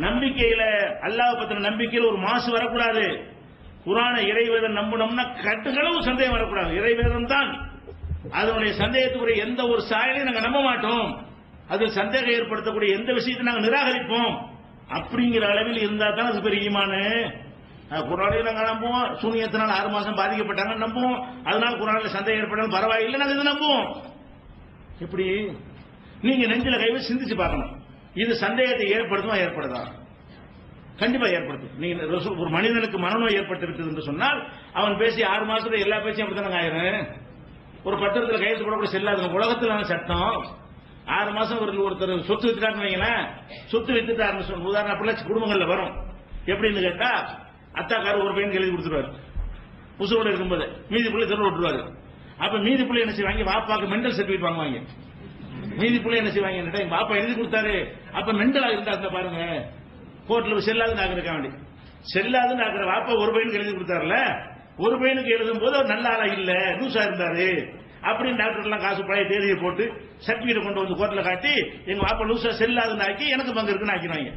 நம்பிக்கையில அல்லாஹ் பத்தின நம்பிக்கையில் ஒரு மாசு வரக்கூடாது. குர்ஆனை இறைவேதம் நம்பணும்னா கட்டுகளவு சந்தேகம் வரக்கூடாது. இறைவேதம் தான் அதனுடைய சந்தேகத்துக்குரிய எந்த ஒரு சாயலையும் நாங்க நம்ப மாட்டோம். அது சந்தேகம் ஏற்படுத்தக்கூடிய எந்த விஷயத்தை நாங்கள் நிராகரிப்போம். அப்படிங்கிற அளவில் இருந்தா தான் அது பெரிய ஈமானு. குர்ஆனையும் நாங்கள் நம்புவோம், சூனியத்தினால் 6 மாசம் பாதிக்கப்பட்டாங்க நம்புவோம், அதனால குர்ஆன்ல சந்தேகம் ஏற்பட்டாலும் பரவாயில்லை நாங்கள் இதை நம்புவோம். எப்படி நீங்க நெஞ்சில கை வச்சு சிந்திச்சு பார்க்கணும். இது சந்தேகத்தை ஏற்படுத்துமா ஏற்படுதா? கண்டிப்பா ஏற்படுத்தும். நீங்க ஒரு மனிதனுக்கு மனநோய் ஏற்பட்டு இருக்குது என்று சொன்னால் அவன் பேசி 6 மாசத்துல எல்லா பேச்சையும் அப்படித்தானே ஆயிரும். ஒரு பத்திரத்தில் கையெழுத்து போட கூட செல்லாத உலகத்திலான சட்டம். 6 மாசம் ஒருத்தர் சொத்து வித்துட்டாருன்னு வைங்களேன், சொத்து வித்துட்டாருன்னு சொன்ன உதாரணம் அப்படிலாம் குடும்பங்கள்ல வரும். எப்படின்னு கேட்டா அத்தாக்காரர் ஒரு பையனுக்கு எழுதி கொடுத்துருவாரு புசுவோட இருக்கும்போது, மீதி பிள்ளை தெருவு விட்டுருவாரு. அப்ப மீதி பிள்ளை என்ன செய்வாங்க, வாப்பாக்கு மெண்டல் சர்டிபிகேட் வாங்குவாங்க. மீதி பிள்ளை என்ன செய்வாங்க, எங்க பாப்பா எழுதி கொடுத்தாரு, அப்ப மெண்டலா இருந்தா பாருங்க, கோர்ட்ல செல்லாதுன்னு ஆக்கிருக்க வேண்டி. செல்லாதுன்னு ஆக்கிற வாப்பா ஒரு பையனுக்கு எழுதி கொடுத்தாருல, ஒரு பையனுக்கு எழுதும் போது அவர் நல்ல ஆளா இல்ல லூசா இருந்தாரு அப்படின்னு டாக்டர் எல்லாம் காசு பழைய தேதியை போட்டு சர்டிபிகேட் கொண்டு வந்து கோர்ட்ல காட்டி எங்க வாப்பா லூசா செல்லாதுன்னு ஆக்கி எனக்கு பங்கு இருக்குன்னு ஆக்கிடுவாங்க.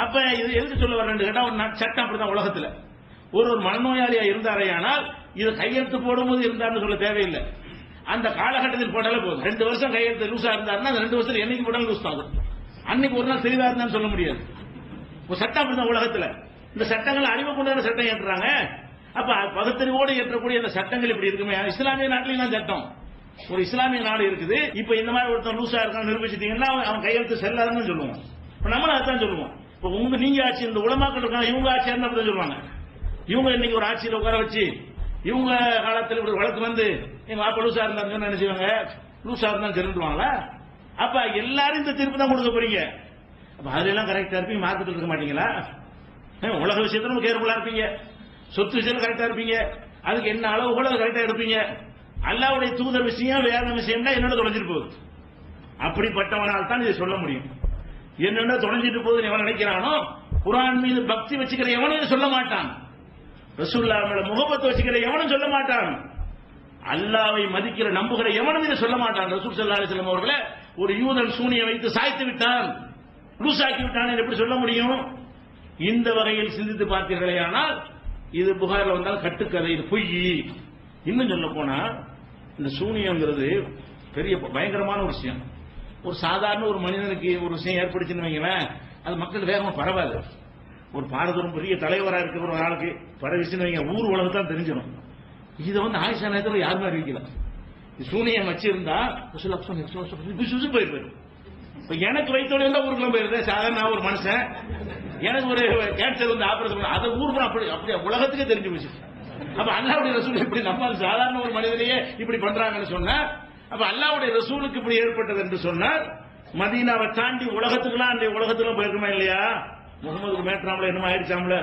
அப்ப இது எதுக்கு சொல்ல வரேன்னு கேட்டா ஒரு சட்டம் அப்படிதான் உலகத்துல. ஒரு மனநோயாளியா இருந்தாரையானால் இது கையெழுத்து போடும்போது இருந்தாருன்னு சொல்ல தேவையில்லை. அந்த காலகட்டத்தில் போட்டாலே போதும். 2 வருஷம் கையெழுத்து லூசா இருந்தாருன்னா அந்த 2 வருஷத்துல என்னைக்கு போட்டாலும் லூஸ் தான். அன்னைக்கு ஒரு நாள் தெளிவா இருந்தான்னு சொல்ல முடியாது. ஒரு சட்டம் அப்படிதான் உலகத்துல. இந்த சட்டங்கள் அறிவு கொண்டாட சட்டம் ஏற்றுறாங்க. அப்ப பகுத்தறிவோடு ஏற்றக்கூடிய அந்த சட்டங்கள் இப்படி இருக்குமே. இஸ்லாமிய நாட்டிலும் தான் சட்டம். ஒரு இஸ்லாமிய நாடு இருக்குது. இப்ப இந்த மாதிரி ஒருத்தன் லூசா இருக்கான்னு நிரூபிச்சிட்டீங்கன்னா அவன் கையெழுத்து செல்லாதுன்னு சொல்லுவோம். இப்ப நம்மளும் அதான் சொல்லுவோம். இப்ப நீங்க ஆட்சி இந்த உலமாக்கள் இருக்காங்க, இவங்க ஆட்சி இருந்தா சொல்லுவாங்க. இவங்க இன்னைக்கு ஒரு ஆட்சியில் உட்கார வச்சு இவங்க காலத்தில் இப்படி வளர்த்து வந்து எங்க வாப்பா லூசா இருந்தாங்க நினைச்சுவாங்க, லூசா இருந்தா தெரிஞ்சுவாங்களா? அப்ப எல்லாரும் இந்த தீர்ப்பு தான் கொடுக்க போறீங்க. அப்ப அதெல்லாம் கரெக்டா இருப்பீங்க, மார்க்கெட்டில் இருக்க மாட்டீங்களா? உலக விஷயத்துல கேர்ஃபுல்லா இருப்பீங்க, சொத்து விஷயம் கரெக்டா இருப்பீங்க, அதுக்கு என்ன அளவு கூட கரெக்டா இருப்பீங்க. அல்லாஹ்வுடைய தூதர் விஷயம் வேற விஷயம்னா என்னோட தொலைஞ்சிட்டு போகுது. அப்படிப்பட்டவனால் தான் இதை சொல்ல முடியும். என்னென்ன தொலைஞ்சிட்டு போகுதுன்னு எவன் நினைக்கிறானோ, குர்ஆன் மீது பக்தி வச்சுக்கிற எவனும் இதை சொல்ல மாட்டான். ரசூலுல்லாஹ் மேல முகப்பத் வச்சுக்கிற எவனும் சொல்ல மாட்டான். அல்லாஹ்வை மதிக்கிற நம்புகிற எவனும் இதை சொல்ல மாட்டான். ரசூல் ஸல்லல்லாஹு அலைஹி வஸல்லம் அவர்களை ஒரு யூதன் சூனியை வைத்து சாய்த்து விட்டான், லூசாக்கி விட்டான் எப்படி சொல்ல முடியும்? இந்த வகையில் சிந்தித்து பார்த்தீர்களே ஆனால் இது புகாரில் வந்தால் கட்டுக்கதை, இது பொய். இன்னும் சொல்ல போனா இந்த சூனியங்கிறது பெரிய பயங்கரமான ஒரு விஷயம். ஒரு சாதாரண ஒரு மனிதனுக்கு ஒரு விஷயம் ஏற்படுச்சுன்னு வைங்களேன், அது மக்கள் வேகமா பரவாது. ஒரு பாரதூரம் பெரிய தலைவராக இருக்கிற ஒரு ஆளுக்கு பரவிச்சுன்னு வைங்க, ஊர் உலகத்தான் தெரிஞ்சிடும். இதை ஆயிஷா நேரத்தில் யாருமே அறிவிக்கல. சூனியம் வச்சிருந்தா போயிருப்பாரு. இப்ப எனக்கு வைத்தோட ஊருக்குள்ள போயிருந்த சாதாரண ஒரு மனுஷன், எனக்கு ஒரு கேன்சர் வந்து ஆபரேஷன் அதை ஊருக்கு அப்படி உலகத்துக்கே தெரிஞ்சு போச்சு. அப்ப அல்லாஹ்வுடைய ரசூல் இப்படி நம்ம சாதாரண ஒரு மனிதனையே இப்படி பண்றாங்கன்னு சொன்னா, அப்ப அல்லாஹ்வுடைய ரசூலுக்கு இப்படி ஏற்பட்டது என்று சொன்னால் மதீனாவை தாண்டி உலகத்துக்குலாம் போயிருக்குமா இல்லையா? முகமதுக்கு மேட்ராம்ல என்னமோ ஆயிடுச்சாம்ல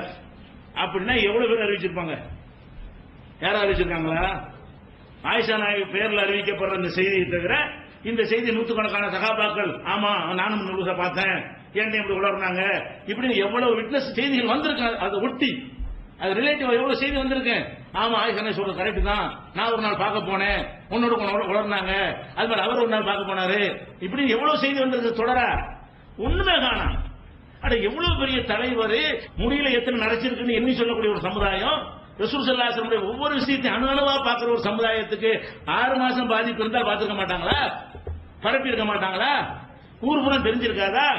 அப்படின்னா எவ்வளவு பேர் அறிவிச்சிருப்பாங்க? யாரும் அறிவிச்சிருக்காங்களா? ஆயிஷா நாயகி பேர்ல அறிவிக்கப்படுற இந்த செய்தியை தவிர இந்த செய்தி நூற்றுக்கணக்கான சகாபாக்கள் ஆமா நானும் நியூஸை பார்த்தேன் ஏன் இப்படி உளர்னாங்க இப்படி எவ்வளவு விட்னஸ் செய்திகள் வந்திருக்கு. அதை ஒட்டி அது ரிலேட்டிவ் எவ்வளவு செய்தி வந்திருக்கேன். ஆமா ஆயிஷா சொல்றது கரெக்ட் தான், நான் ஒரு நாள் பார்க்க போனேன் உன்னோட உளர்னாங்க, அது மாதிரி அவர் ஒரு நாள் பார்க்க போனாரு, இப்படி எவ்வளவு செய்தி வந்திருக்கு. தொடர ஒண்ணுமே காணாம். அட எவ்வளவு பெரிய தலைவர், முடியல எத்தனை நடச்சிருக்குன்னு எண்ணி சொல்லக்கூடிய ஒரு சமுதாயம், ரசூல் ஸல்லல்லாஹு அலைஹி வஸல்லம் ஒவ்வொரு விஷயத்தையும் அணுஅணுவா பார்க்கிற ஒரு சமுதாயத்துக்கு 6 மாசம் பாதிப்பு இருந்தால் பார்த்துக்க மாட்டாங்களா? பரப்பி இருக்க மாட்டாங்களா? ஊர் புறம் தெரிஞ்சிருக்காதா?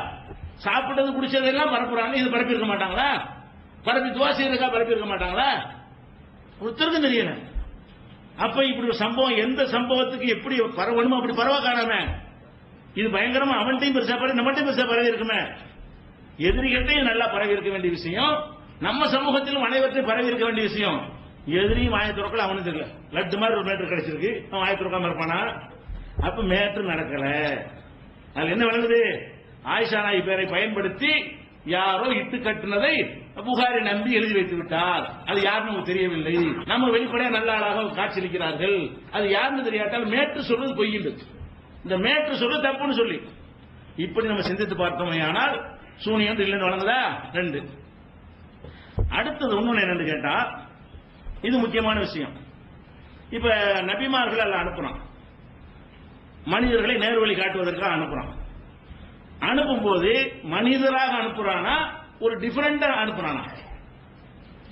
சாப்பிட்டது குடிச்சதெல்லாம் பரப்புறாங்க, இது பரப்பி இருக்க மாட்டாங்களா? பரப்பி துவா செய்யறதுக்கா பரப்பி இருக்க மாட்டாங்களா? ஒருத்தருக்கும் தெரியல. அப்ப இப்படி ஒரு சம்பவம் எந்த சம்பவத்துக்கு எப்படி பரவணுமோ அப்படி பரவ காணாம இது பயங்கரமா அவன்கிட்டையும் பெருசா பரவி நம்மகிட்டையும் பெருசா பரவி இருக்குமே. எதிரிகள்டையும் நல்லா பரவி இருக்க வேண்டிய விஷயம், நம்ம சமூகத்திலும் அனைவற்றையும் பரவி இருக்க வேண்டிய விஷயம். எதிரியும் வாயை துறக்கல, அவனுக்கு தெரியல. லட்டு மாதிரி ஒரு மேட்டர் கிடைச்சிருக்கு, அவன் வாயை துறக்காம இருப்பானா? அப்ப மேட்டர் நடக்கல. அதுல என்ன விளங்குது? ஆயிஷா நாயகி பேரை பயன்படுத்தி யாரோ இட்டு கட்டினதை புகாரி நம்பி எழுதி வைத்து விட்டார். அது யாருன்னு நமக்கு தெரியவில்லை. நம்ம வெளிப்படையா நல்ல ஆளாக காட்சியளிக்கிறார்கள். அது யாருன்னு தெரியாட்டால் மேற்று சொல்றது பொய்யில்லை, இந்த மேற்று சொல்றது தப்புன்னு சொல்லி இப்படி நம்ம சிந்தித்து பார்த்தோமே. ஆனால் சூனியம் இல்லைன்னு வழங்குதா? 2. அடுத்தது ஒண்ணு என்னன்னு கேட்டா, இது முக்கியமான விஷயம். இப்ப நபிமார்கள் எல்லாம் அனுப்புறான், மனிதர்களை நேர்வழி காட்டுவதற்காக அனுப்புறான். அனுப்பும் போது மனிதராக அனுப்புறானா ஒரு டிஃபரெண்டா அனுப்புறானா?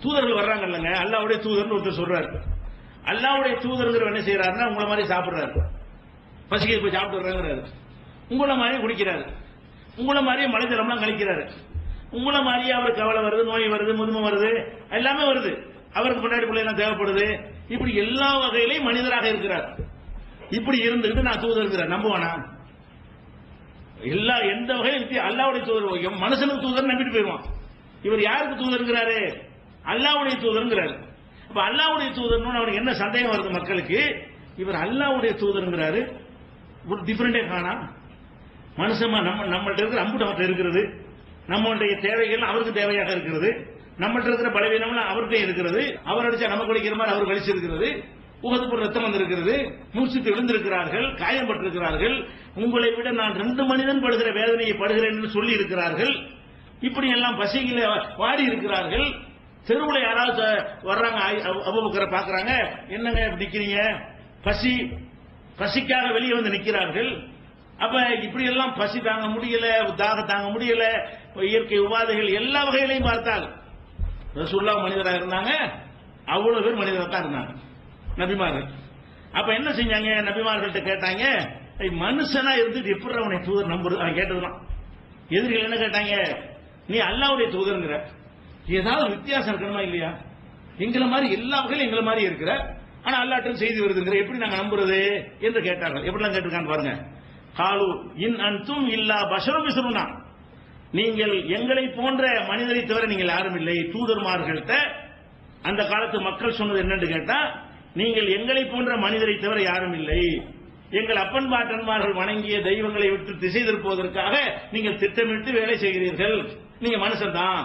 தூதர்கள் வர்றாங்க இல்லங்க, அல்லாஹ்வுடைய தூதர்னு ஒருத்தர் சொல்றாரு. அல்லாஹ்வுடைய தூதர்கள் என்ன செய்யறாருன்னா உங்களை மாதிரி சாப்பிடுறாரு, பசிக்கு போய் சாப்பிட்டு வர்றாங்கிறாரு, உங்களை மாதிரியே குடிக்கிறாரு, உங்களை மாதிரியே மலை ஜலம்லாம் கழிக்கிறாரு, உங்களை மாதிரியே அவருக்கு கவலை வருது, நோய் வருது, முதுமை வருது, எல்லாமே வருது, அவருக்கு முன்னாடி பிள்ளைலாம் தேவைப்படுது. இப்படி எல்லா வகையிலையும் மனிதராக இருக்கிறார். இப்படி இருந்துட்டு நான் தூதர் இருக்கிறார், நம்புவானா? எல்லா எந்த வகையில் அல்லாஹ்வுடைய தூதர், மனுஷனுக்கு தூதர் நம்பிட்டு போயிடுவான். இவர் யாருக்கு தூதர் இருக்கிறாரு? அல்லாஹ்வுடைய தூதர்ங்கிறாரு. அப்ப அல்லாஹ்வுடைய தூதர்னு அவருக்கு என்ன சந்தேகம் வருது மக்களுக்கு? இவர் அல்லாஹ்வுடைய தூதர்ங்கிறாரு, ஒரு டிஃபரெண்டே காணா. மனுஷமா நம்மள்ட்ட இருக்கிற அம்புட்டு அவர்கிட்ட இருக்கிறது, நம்மளுடைய தேவைகள் அவருக்கு தேவையாக இருக்கிறது, நம்மள்ட்ட இருக்கிற பலவீனம்லாம் அவர்கிட்ட இருக்கிறது, அவர் அடிச்சா நமக்கு குடிக்கிற மாதிரி அவர் கழிச்சிருக்கிறது, உகதுக்கு ரத்தம் வந்திருக்கிறது, மூச்சுக்கு விழுந்திருக்கிறார்கள், காயப்பட்டிருக்கிறார்கள், உங்களை விட நான் 2 மனிதன் படுகிற வேதனையை படுகிறேன் என்று சொல்லி இருக்கிறார்கள், இப்படி எல்லாம் பசிகளை வாடி இருக்கிறார்கள். தெருவில் யாராவது வர்றாங்க, அபூபக்கரை பார்க்கறாங்க, என்னங்க நிக்கிறீங்க? பசிக்காக வெளியே வந்து நிற்கிறார்கள். அப்ப இப்படி எல்லாம் பசி தாங்க முடியல, தாக தாங்க முடியல, இயற்கை உபாதைகள் எல்லா வகைகளையும் பார்த்தால் ரசூலுல்லாஹ் மனிதராக இருந்தாங்க, அவ்வளவு பேர் மனிதராக தான் இருந்தாங்க நபிமார்கள். அப்ப என்ன செஞ்சாங்க? நபிமார்கள்ட்ட கேட்டாங்க, மனுஷனா இருந்துட்டு எப்படி அவனை தூதர் நம்புறது? அவன் கேட்டதுதான். எதிரிகள் என்ன கேட்டாங்க? நீ அல்லாஹ்வுடைய தூதர்ங்கிற, ஏதாவது வித்தியாசம் இருக்கணுமா இல்லையா? எங்களை மாதிரி எல்லா வகையிலும் எங்களை மாதிரி இருக்கிற, ஆனா அல்லாஹ்ட்ட செய்தி வருதுங்கிற, எப்படி நாங்க நம்புறது என்று கேட்டார்கள். எப்படிலாம் கேட்டிருக்கான்னு பாருங்க. காலு இன் அன்தும் இல்லா பஷரும் மிஸ்லுனா, நீங்கள் எங்களை போன்ற மனிதரை தவிர நீங்கள் யாரும் இல்லை. தூதர்மார்கள்ட்ட அந்த காலத்து மக்கள் சொன்னது என்னன்னு கேட்டா, நீங்கள் எங்களை போன்ற மனிதரை தவிர யாரும் இல்லை. எங்கள் அப்பன் பாட்டன்மார்கள் வணங்கிய தெய்வங்களை விட்டு திசை திருப்புவதற்காக நீங்கள் திட்டமிட்டு வேலை செய்கிறீர்கள். நீங்க மனுஷன் தான்.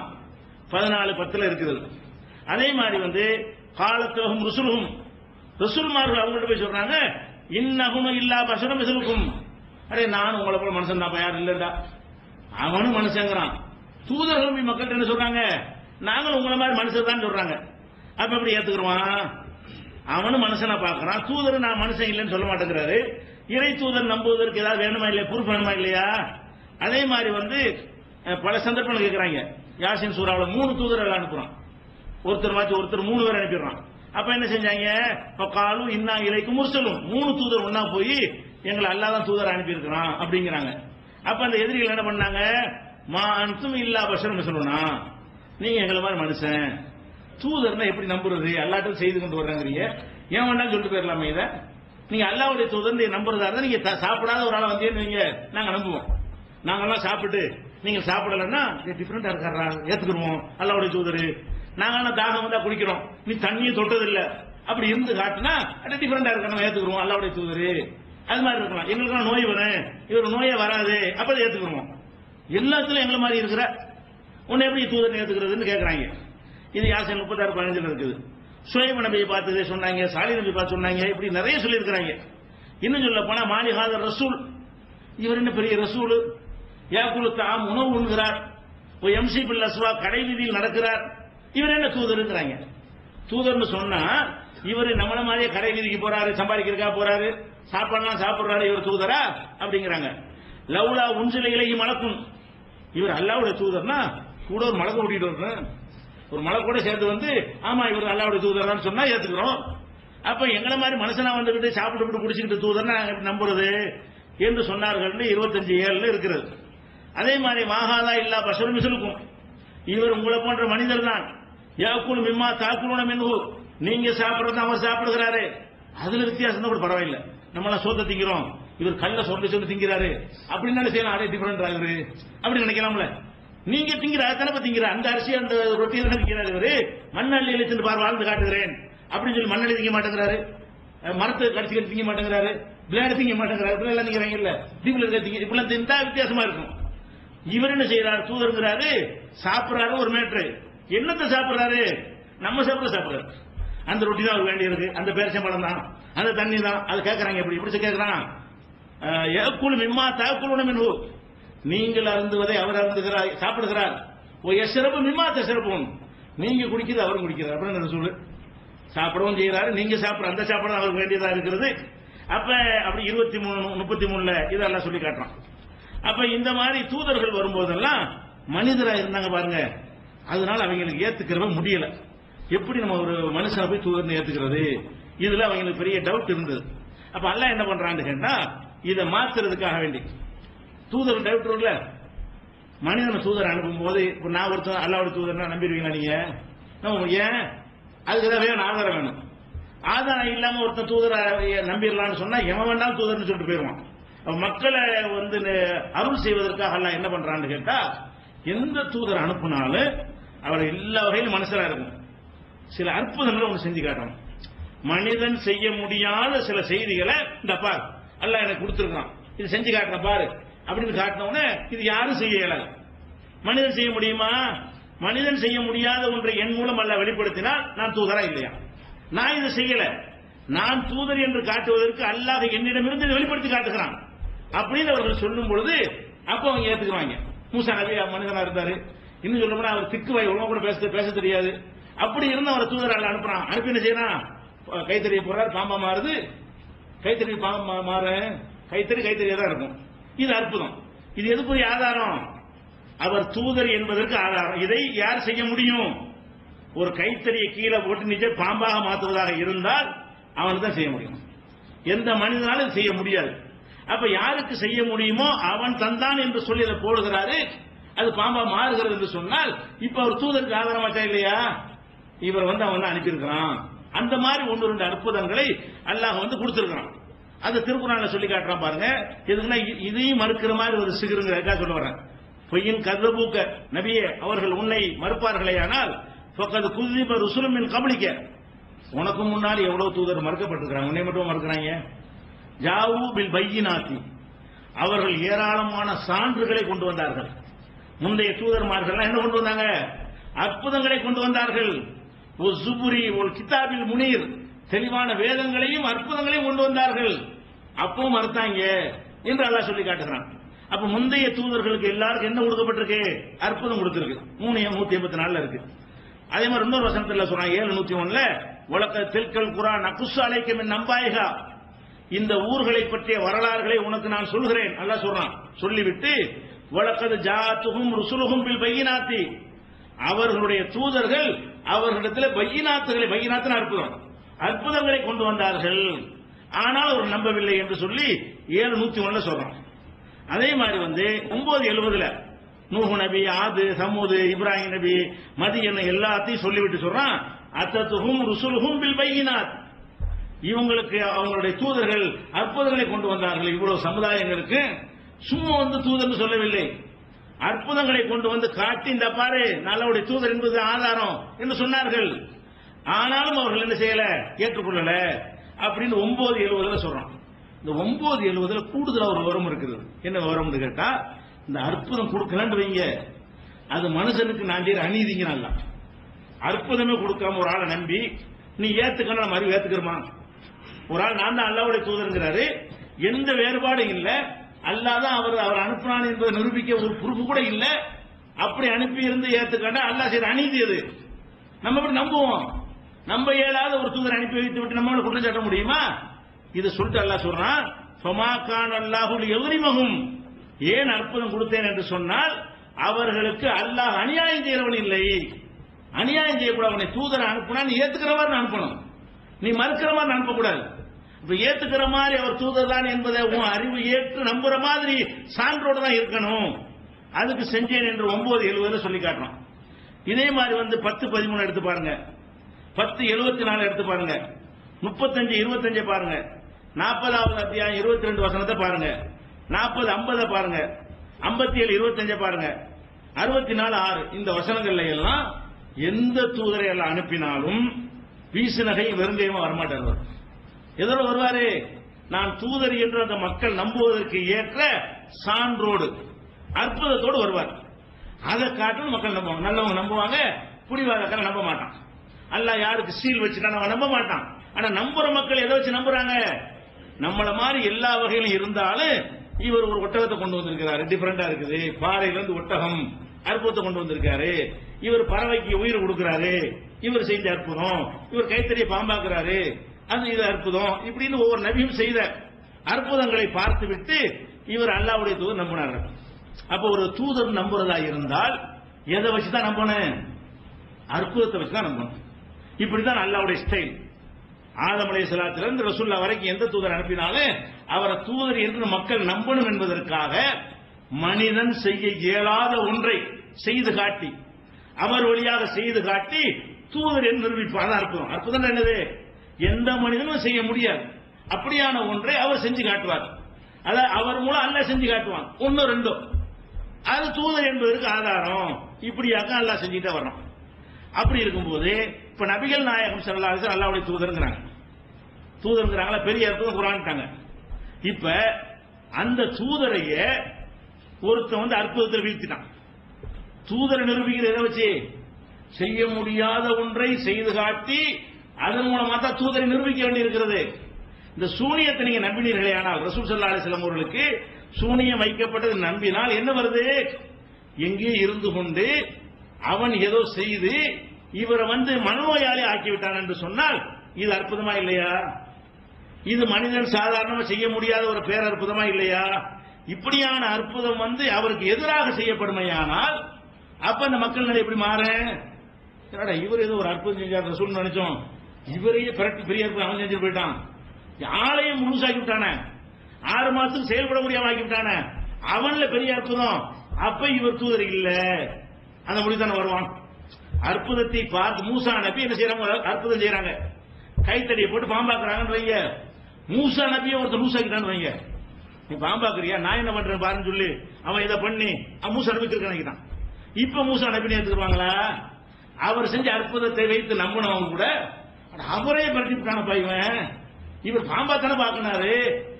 14:10 இருக்குது. அதே மாதிரி காலத்துலகும் ருசுலுகும், ரசூல்மார்கள் அவங்கள்ட்ட போய் சொல்றாங்க, இன்னஹும் இல்லா பஷரும் மிஸ்லுக்கும், அரே நான் உங்களை போல மனுஷன் தான், யாரும் இல்லடா. அவனும் மனுஷங்கிறான். தூதர்கள் மக்கள்கிட்ட என்ன சொல்றாங்க? நாங்களும் உங்களை மாதிரி மனுஷன் தான் சொல்றாங்க. அப்ப எப்படி ஏத்துக்குருவான்? அவனும் மனுஷனா பாக்குறான், தூதர் நான் மனுஷன் இல்லைன்னு சொல்ல மாட்டேங்கிறாரு. இறை தூதர் நம்புவதற்கு ஏதாவது வேணுமா இல்லையா? ப்ரூஃப் வேணுமா இல்லையா? அதே மாதிரி பல சந்தர்ப்பங்கள் கேட்கிறாங்க. யாசின் சூறாவில் 3 தூதர்கள் அனுப்புறான், ஒருத்தர் மாற்றி ஒருத்தர் 3 பேர் அனுப்பிடுறான். அப்ப என்ன செஞ்சாங்க? காலும் இன்னா இலைக்கும் முர்சலும், 3 தூதர் ஒன்னா போய் எங்களை அல்லாஹ் தான் தூதர் அனுப்பி இருக்கிறான் அப்படிங்கிறாங்க. அப்ப அந்த எதிரிகள் என்ன பண்ணாங்க? மா அன்தும் இல்லா பஷரும் சொல்லணும்னா, நீங்க எங்களை மாதிரி மனுஷன், தூதர்னா எப்படி நம்புறது? அல்லாஹ்ட்ட செய்து கொண்டு வர்றாங்க, ஏன் வேண்டாம் சொல்லிட்டு போயிடலாமே. இதை நீங்க அல்லாஹ்வுடைய தூதர் நம்புறதா இருந்தா, நீங்க சாப்பிடாத ஒரு ஆளை வந்தீங்க நாங்க நம்புவோம். நாங்கெல்லாம் சாப்பிட்டு நீங்க சாப்பிடலன்னா டிஃபரெண்டா இருக்காரா, ஏத்துக்குருவோம் அல்லாஹ்வுடைய தூதர். நாங்க தாகம் வந்தா குடிக்கிறோம், நீ தண்ணியை தொட்டது இல்ல, அப்படி இருந்து காட்டினா டிஃபரெண்டா இருக்க நம்ம ஏத்துக்குருவோம் அல்லாஹ்வுடைய தூதர். அது மாதிரி இருக்கலாம். எங்களுக்கு நோய் வரும், இவர் நோயே வராது, அப்ப ஏத்துக்குருவோம். எல்லாத்துலயும் எங்களை மாதிரி இருக்கிற உன்னை எப்படி தூதர் ஏத்துக்கிறதுன்னு கேட்கறாங்க. இது யாசின் 36:15 இருக்குது. சுஹைப் நபியை பார்த்து சொன்னாங்க, சாலிஹ் நபி பார்த்து சொன்னாங்க, இப்படி நிறைய சொல்லி இருக்கிறாங்க. இன்னும் சொல்ல போனா மாலிஹாத ரசூல், இவர் என்ன பெரிய ரசூல், யாக்குலு தாம் உணவு உண்கிறார், எம்சி பில் அஸ்வா கடை வீதியில் நடக்கிறார், இவர் என்ன தூதருங்கிறாங்க. தூதர்னு சொன்னா இவர் நம்மள மாதிரியே கடை வீதிக்கு போறாரு, சம்பாதிக்கிறக்கா போறாரு, சாப்பாடுலாம் சாப்பிடுறாரு, இவர் தூதரா அப்படிங்கிறாங்க. லவ்லா உன்சில இலகி மலக்கும், இவர் அல்லாவுடைய தூதர்னா கூட ஒரு மலக்க கூட்டிட்டு வரணும், ஒரு மலை கூட சேர்த்து வந்து ஆமா இவர் அல்லாவுடைய தூதர் சொன்னா ஏத்துக்கிறோம். அப்ப எங்களை மாதிரி மனுஷனா வந்துகிட்டு சாப்பிட்டு குடிச்சுக்கிட்டு தூதர்னா நம்புறது என்று சொன்னார்கள். 25:7 இருக்கிறது. அதே மாதிரி மாகாதா இல்லா பஷரும் மிசலுக்கும், இவர் உங்களை போன்ற மனிதர் தான். யாக்குல் மிம்மா தாக்குலூன மின்ஹு, நீங்க சாப்பிடுறது அவர் சாப்பிடுகிறாரு, அதுல வித்தியாசம் கூட பரவாயில்லை. நம்மளாம் சோத்த திங்கிறோம், இவர் கல்ல சொல்லி திங்கிறாரு அப்படின்னு செய்யலாம். அதே டிஃபரெண்ட் ஆகுது அப்படி நினைக்கலாம்ல. நீங்க திங்கிற தனப்ப திங்கிற அந்த அரிசி அந்த ரொட்டியில் திங்கிறாரு, இவரு மண்ணள்ளியில தின்னு பார் வாழ்ந்து காட்டுகிறேன் அப்படின்னு சொல்லி மண்ணள்ளி திங்க மாட்டேங்கிறாரு, மரத்தை கடிச்சு திங்க மாட்டேங்கிறாரு, பிளேடு திங்க மாட்டேங்கிறாரு, இப்படி எல்லாம் திங்கிறாங்க இல்ல, தீவுல இருக்க திங்க இப்பெல்லாம் திண்டா வித்தியாசமா இருக்கும். இவர் என்ன செய்யறாரு, தூதருங்கிறாரு, சாப்பிடுறாரு. ஒரு மேட்ரு என்னத்தை சாப்பிடுறாரு, நம்ம சாப்பிடுறாரு. அந்த ரொட்டி தான் அவர் வேண்டி இருக்கு, அந்த பேரிச்சம்பழம் தான், அந்த தண்ணி தான், அது கேட்கறாங்க. எப்படி இப்படி கேட்கறான். ஏக்குள் மிம்மா தாக்குலூன மின்ஹு, நீங்கள் அருந்துவதை அவர் அருந்துகிறார் சாப்பிடுகிறார். ஓ எஸ்ரபு மிம்மா தஸ்ரபுன், நீங்க குடிக்கிறது அவரும் குடிக்கிறார். அப்புறம் என்ன சொல்லு, சாப்பிடவும் செய்யறாரு, நீங்க சாப்பிட அந்த சாப்பிட அவருக்கு வேண்டியதா இருக்கிறது. அப்ப அப்படி 23:33 இதெல்லாம் சொல்லி காட்டுறான். அப்ப இந்த மாதிரி தூதர்கள் வரும்போதெல்லாம் மனிதரா இருந்தாங்க பாருங்க, அதனால அவங்களுக்கு ஏத்துக்கிறவ முடியல. எப்படி நம்ம ஒரு மனுஷனை போய் தூதர்னு ஏத்துக்கிறது, இதுல அவங்களுக்கு பெரிய டவுட் இருந்தது. அப்ப அல்லாஹ் என்ன பண்றான்னு கேட்டா, இதை மாத்துறதுக்காக வேண்டி தூதர் டவுட் இல்ல, மனிதனை தூதர் அனுப்பும் போது இப்ப நான் ஒருத்தர் அல்லாவோட தூதர்னா நம்பிடுவீங்களா நீங்க? ஏன் அதுக்கு வேணும், ஆதாரம் வேணும். ஆதாரம் இல்லாம ஒருத்தர் தூதரை நம்பிடலாம்னு சொன்னா எவன் வேண்டாம் தூதர்னு சொல்லிட்டு போயிருவான். மக்களை வந்து அருள் செய்வதற்காக எல்லாம் என்ன பண்றான்னு கேட்டா, எந்த தூதர் அனுப்புனாலும் அவர் எல்லா வகையிலும் மனுஷரா இருக்கும். சில அற்புதங்களை ஒன்று செஞ்சு காட்டணும். மனிதன் செய்ய முடியாத சில செய்திகளை இந்த பார் அல்லாஹ் எனக்கு கொடுத்துருக்கான், இது செஞ்சு காட்டுற பாரு அப்படின்னு காட்டினவுடனே இது யாரும் செய்ய இயலாது. மனிதன் செய்ய முடியுமா? மனிதன் செய்ய முடியாத ஒன்றை என் மூலம் அல்லாஹ் வெளிப்படுத்தினால் நான் தூதரா இல்லையா? நான் இதை செய்யல, நான் தூதர் என்று காட்டுவதற்கு அல்லாஹ் என்னிடமிருந்து இதை வெளிப்படுத்தி காட்டுகிறான் அப்படின்னு அவர்கள் சொல்லும் பொழுது அப்ப அவங்க ஏத்துக்குவாங்க. மூசா நபி மனிதனா இருந்தாரு, இன்னும் சொல்ல போனா அவர் திக்குவாய் உணவு கூட பேச தெரியாது. அப்படி இருந்து அவரை தூதர் அல்ல அனுப்புறான். அனுப்பி என்ன செய்யறான், கைத்தறிய போறாரு, பாம்பா மாறுது, கைத்தறி பாம்பா மாற கைத்தறியா தான் இருக்கும். இது அற்புதம். இது எதுக்குரிய ஆதாரம்? அவர் தூதர் என்பதற்கு ஆதாரம். இதை யார் செய்ய முடியும்? ஒரு கைத்தறியை கீழே போட்டு நிஜ பாம்பாக மாற்றுவதாக இருந்தால் அவனுக்கு தான் செய்ய முடியும், எந்த மனிதனாலும் செய்ய முடியாது. அப்ப யாருக்கு செய்ய முடியுமோ அவன் தந்தான் என்று சொல்லி அதை போடுகிறாரு, அது பாம்பா மாறுகிறது என்று சொன்னால் இப்ப அவர் தூதருக்கு ஆதாரமாச்சா இல்லையா? இவர் அவன் அனுப்பியிருக்கிறான். அந்த மாதிரி 1-2 அற்புதங்களை அல்லாஹ் கொடுத்திருக்கிறான். அந்த திருக்குறான்ல சொல்லி காட்டுறான் பாருங்க. எதுக்குன்னா இதையும் மறுக்கிற மாதிரி ஒரு சிகருங்க சொல்ல வரேன். பொய்யின் கதபூக்க நபியே, அவர்கள் உன்னை மறுப்பார்களே ஆனால் குதிப ருசுலுமின் கபலிக்க, உனக்கு முன்னாடி எவ்வளவு தூதர் மறுக்கப்பட்டிருக்கிறாங்க, உன்னை மட்டும் மறுக்கிறாங்க. ஜாவு பில் பையினாத்தி, அவர்கள் ஏராளமான சான்றுகளை கொண்டு வந்தார்கள். முந்தைய தூதர்மார்கள் என்ன கொண்டு வந்தாங்க? அற்புதங்களை கொண்டு வந்தார்கள். ஒரு சுபுரி ஒரு கிதாபில் முனீர், தெளிவான வேதங்களையும் அற்புதங்களையும் கொண்டு வந்தார்கள். அப்பவும் மறுத்தாங்க என்று அல்லாஹ் சொல்லி காட்டுகிறான். அப்ப முந்தைய தூதர்களுக்கு எல்லாருக்கும் என்ன கொடுக்கப்பட்டிருக்கு? அற்புதம் கொடுத்திருக்கு. 384 இருக்கு. அதே மாதிரி இன்னொரு வசனத்தில் சொல்றாங்க 701 உலக தில்கல் குரான் அகுஸ் அலைக்கும் நம்பாயிகா, இந்த ஊர்களை பற்றிய வரலாறுகளை உனக்கு நான் சொல்கிறேன் அல்லாஹ் சொல்றான். சொல்லிவிட்டு வலக்கது ஜாத்துஹும் ருசுலுஹும் பில் பையினாத்தி, அவர்களுடைய தூதர்கள் அவர்களிடத்தில் பையினாத்துகளை, பையினாத்துன்னு அற்புதங்களை கொண்டு வந்தார்கள், ஆனால் அவர் நம்பவில்லை என்று சொல்லி 701 சொல்றான். அதே மாதிரி 970 நூஹு நபி, ஆது, சமூது, இப்ராஹிம் நபி, மதியன் எல்லாத்தையும் சொல்லிவிட்டு சொல்றான் அத்தத்துஹும் ருசுலுஹும் பில் பையினாத், இவங்களுக்கு அவங்களுடைய தூதர்கள் அற்புதங்களை கொண்டு வந்தார்கள். இவ்வளவு சமுதாயங்களுக்கு சும்மா தூதர்னு சொல்லவில்லை, அற்புதங்களை கொண்டு வந்து காட்டி இந்த பாரு நல்லவுடைய தூதர் என்பது ஆதாரம் என்று சொன்னார்கள். ஆனாலும் அவர்கள் என்ன செய்யல, ஏற்றுக்கொள்ளல அப்படின்னு 970 சொல்றான். இந்த 970 கூடுதலா ஒரு விவரம் இருக்குது. என்ன விவரம் கேட்டா, இந்த அற்புதம் கொடுக்கலன்னு வைங்க, அது மனுஷனுக்கு நான் செய்யற அநீதிங்க. அற்புதமே கொடுக்காம ஒரு ஆளை நம்பி நீ ஏத்துக்கணும், நம்ம அறிவு ஏத்துக்கிறோமா? ஒரு ஆள் நான் தான் அல்லாவுடைய தூதருங்கிறாரு, எந்த வேறுபாடும் இல்ல. அல்லாஹ் தான் அவர் அனுப்புனான் என்பதை நிரூபிக்க ஒரு ப்ரூஃப் கூட இல்ல. அப்படி அனுப்பி இருந்து ஏத்துக்கண்டா அல்லாஹ் செய்த அநீதி அது. நம்ம எப்படி நம்புவோம்? நம்ப இயலாத ஒரு தூதரை அனுப்பி வைத்து விட்டு நம்மள குற்றம் சாட்ட முடியுமா? இது சொல்லிட்டு அல்லாஹ் சொல்றான், ஃபமா கான அல்லாஹு லியظلمஹும், ஏன் அற்புதம் கொடுத்தேன் என்று சொன்னால் அவர்களுக்கு அல்லாஹ் அநியாயம் செய்யறவன் இல்லை. அநியாயம் செய்யக்கூடாது. தூதரை அனுப்புனா நீ ஏத்துக்கிற மாதிரி அனுப்பணும், நீ மறுக்கிற மாதிரி அனுப்பக்கூடாது. இப்ப ஏத்துக்கிற மாதிரி அவர் தூதர் தான் என்பதை உன் அறிவு ஏற்று நம்புற மாதிரி சான்றோடு தான் இருக்கணும். அதுக்கு செஞ்சேன் என்று 9:70 சொல்லி காட்டுறோம். இதே மாதிரி 10:13 எடுத்து பாருங்க, 10:74 எடுத்து பாருங்க, 35:25 பாருங்க, 40வது அத்தியாயம் 22 வசனத்தை பாருங்க, 40:50 பாருங்க, 57:25 பாருங்க, 64:6 இந்த வசனங்கள்ல எல்லாம் எந்த தூதரை எல்லாம் அனுப்பினாலும் வீசுநகை வெறுங்கையுமா வரமாட்டார். எதோட வருவாரு? நான் தூதர் என்று அந்த மக்கள் நம்புவதற்கு ஏற்ற சான்றோடு அற்புதத்தோடு வருவார். அதை காட்டும் மக்கள் நம்புவாங்க. நல்லவங்க நம்புவாங்க, புடிவாதக்காரன் நம்ப மாட்டான். அல்லாஹ் யாருக்கு சீல் வச்சுட்டான் அவன் நம்ப மாட்டான். ஆனா நம்புற மக்கள் எதை வச்சு நம்புறாங்க? நம்மள மாதிரி எல்லா வகையிலும் இருந்தாலும் இவர் ஒரு ஒட்டகத்தை கொண்டு வந்திருக்கிறாரு, டிஃபரெண்டா இருக்குது, பாறையில இருந்து ஒட்டகம் அற்புதத்தை கொண்டு வந்திருக்காரு, இவர் பறவைக்கு உயிர் கொடுக்கிறாரு, இவர் செஞ்ச அற்புதம், இவர் கைத்தறியை பாம்பாக்குறாரு, அது இது அற்புதம், இப்படின்னு ஒவ்வொரு நபியும் செய்த அற்புதங்களை பார்த்து விட்டு இவர் அல்லாஹ்வுடைய தூதர் நம்பினார்கள். அப்ப ஒரு தூதர் நம்புறதா இருந்தால் எதை வச்சுதான் நம்பணும்? அற்புதத்தை வச்சுதான் நம்பணும். இப்படிதான் அல்லாஹ்வுடைய ஸ்டைல். ஆதம் அலைஹிஸ்ஸலாத்துல இருந்து ரசூலுல்லாஹ் வரைக்கும் எந்த தூதர் அனுப்பினாலும் அவரை தூதர் என்று மக்கள் நம்பணும் என்பதற்காக மனிதன் செய்ய இயலாத ஒன்றை செய்து காட்டி, அவர் வழியாக செய்து காட்டி தூதர் என்று நிரூபிப்பார். அற்புதம். அற்புதம் என்னது? எந்த மனிதனும் செய்ய முடியாது. அப்படியான ஒன்றை அவர் செஞ்சு காட்டுவார். அதாவது அவர் மூலம் அல்லாஹ் செஞ்சு காட்டுவான். 1 2 அது தூதர் என்பதற்கு ஆதாரம். இப்படியாக அல்லாஹ் செஞ்சுட்டே வர்றோம். அப்படி இருக்கும்போது இப்ப நபிகள் நாயகம் ஸல்லல்லாஹு அலைஹி வஸல்லம் அல்லாஹ்வுடைய தூதர்ங்கறாங்க. தூதர்ங்கறாங்களா, பெரிய அர்த்தம் குர்ஆன்ட்டாங்க. இப்ப அந்த தூதரைய ஒருத்தன் அற்புதத்தை வீழ்த்திட்டான். தூதரை நிரூபிக்கிற எதை வச்சு? செய்ய முடியாத ஒன்றை செய்து காட்டி அதன் மூலமா தான் தூதரை நிரூபிக்க வேண்டி இருக்கிறது. இந்த சூனியத்தை நீங்க நம்பினீர்களே, ஆனால் ரசூல் ஸல்லல்லாஹு அலைஹி வஸல்லம் அவர்களுக்கு சூனியம் வைக்கப்பட்டது நம்பினால் என்ன வருது? எங்கே இருந்து கொண்டு அவன் ஏதோ செய்து இவரை மனநோயாளி ஆக்கிவிட்டான் என்று சொன்னால் இது அற்புதமா இல்லையா? இது மனிதன் சாதாரணமா செய்ய முடியாத ஒரு பேரற்புதமா இல்லையா? இப்படியான அற்புதம் அவருக்கு எதிராக செய்யப்படுமையானால் அப்ப அந்த மக்கள் நிலை எப்படி மாற? இவர் ஏதோ ஒரு அற்புதம் செஞ்சார் ரசூல் நினைச்சோம், இவரையே பிரட்டி பெரிய அவன் செஞ்சு போயிட்டான், ஆளையும் முழுசாக்கி விட்டான, 6 மாசத்துக்கு செயல்பட முடியாம ஆக்கி விட்டான, அவன்ல பெரிய அற்புதம். அப்ப இவர் தூதர் இல்ல, அந்த முடிதான வருவான். அற்புதத்தை பார்த்து மூசா நபி என்ன செய்யறாங்க? அற்புதம் செய்யறாங்க, கைத்தடியை போட்டு பாம்பாக்குறாங்கன்னு வைங்க. மூசா நபியை ஒருத்தர் லூசாக்கிட்டான்னு வைங்க. நீ பாம்பாக்குறியா, நான் என்ன பண்றேன் பாருன்னு சொல்லி அவன் இதை பண்ணி மூசா நபிக்கு நினைக்கிறான். இப்ப மூசா நபி எடுத்துருவாங்களா? அவர் செஞ்ச அற்புதத்தை வைத்து நம்பினவங்க கூட அவரே பரட்டிட்டானப்பா, இவர் பாம்பாத்தானே பாக்குனாரு,